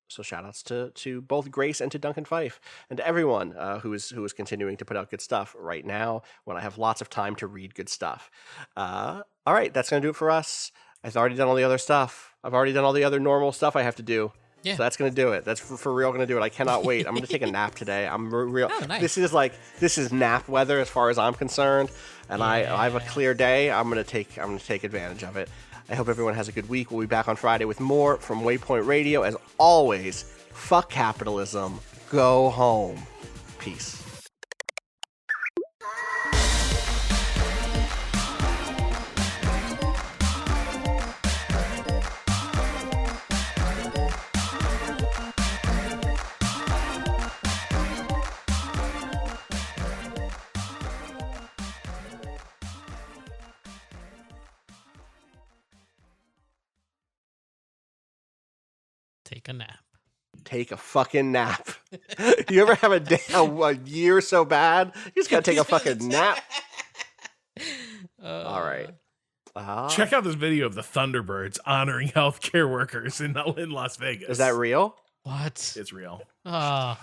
So shout outs to both Grace and to Duncan Fife and to everyone who is continuing to put out good stuff right now when I have lots of time to read good stuff. All right, that's going to do it for us. I've already done all the other stuff. I've already done all the other normal stuff I have to do. Yeah. So that's going to do it. That's for real going to do it. I cannot wait. I'm going to take a nap today. I'm real. Oh, nice. This is nap weather as far as I'm concerned. And I have a clear day. I'm going to take advantage of it. I hope everyone has a good week. We'll be back on Friday with more from Waypoint Radio. As always, fuck capitalism. Go home. Peace. Take a nap. Take a fucking nap. You ever have a year so bad? You just gotta take a fucking nap. All right. Check out this video of the Thunderbirds honoring healthcare workers in Las Vegas. Is that real? What? It's real. Oh,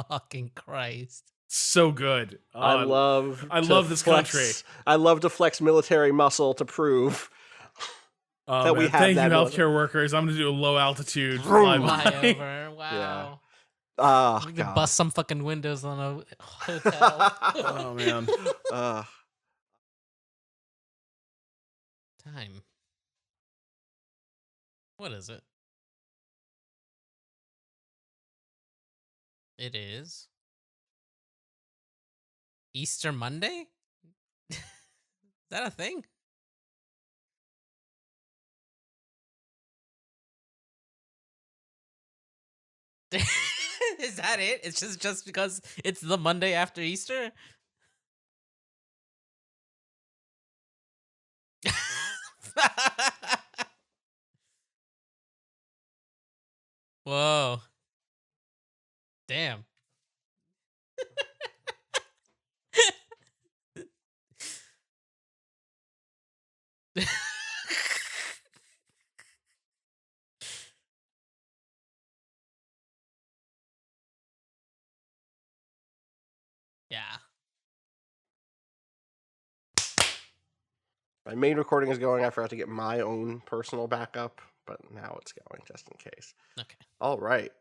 fucking Christ. So good. I love this country. I love to flex military muscle to prove that we have thank that you, healthcare workers. I'm going to do a low altitude flyover. Wow. Yeah. We could bust some fucking windows on a hotel. Oh, man. Time. What is it? It is Easter Monday? Is that a thing? Is that it? It's just because it's the Monday after Easter? Whoa. Damn. Yeah. My main recording is going. I forgot to get my own personal backup, but now it's going just in case. Okay. All right.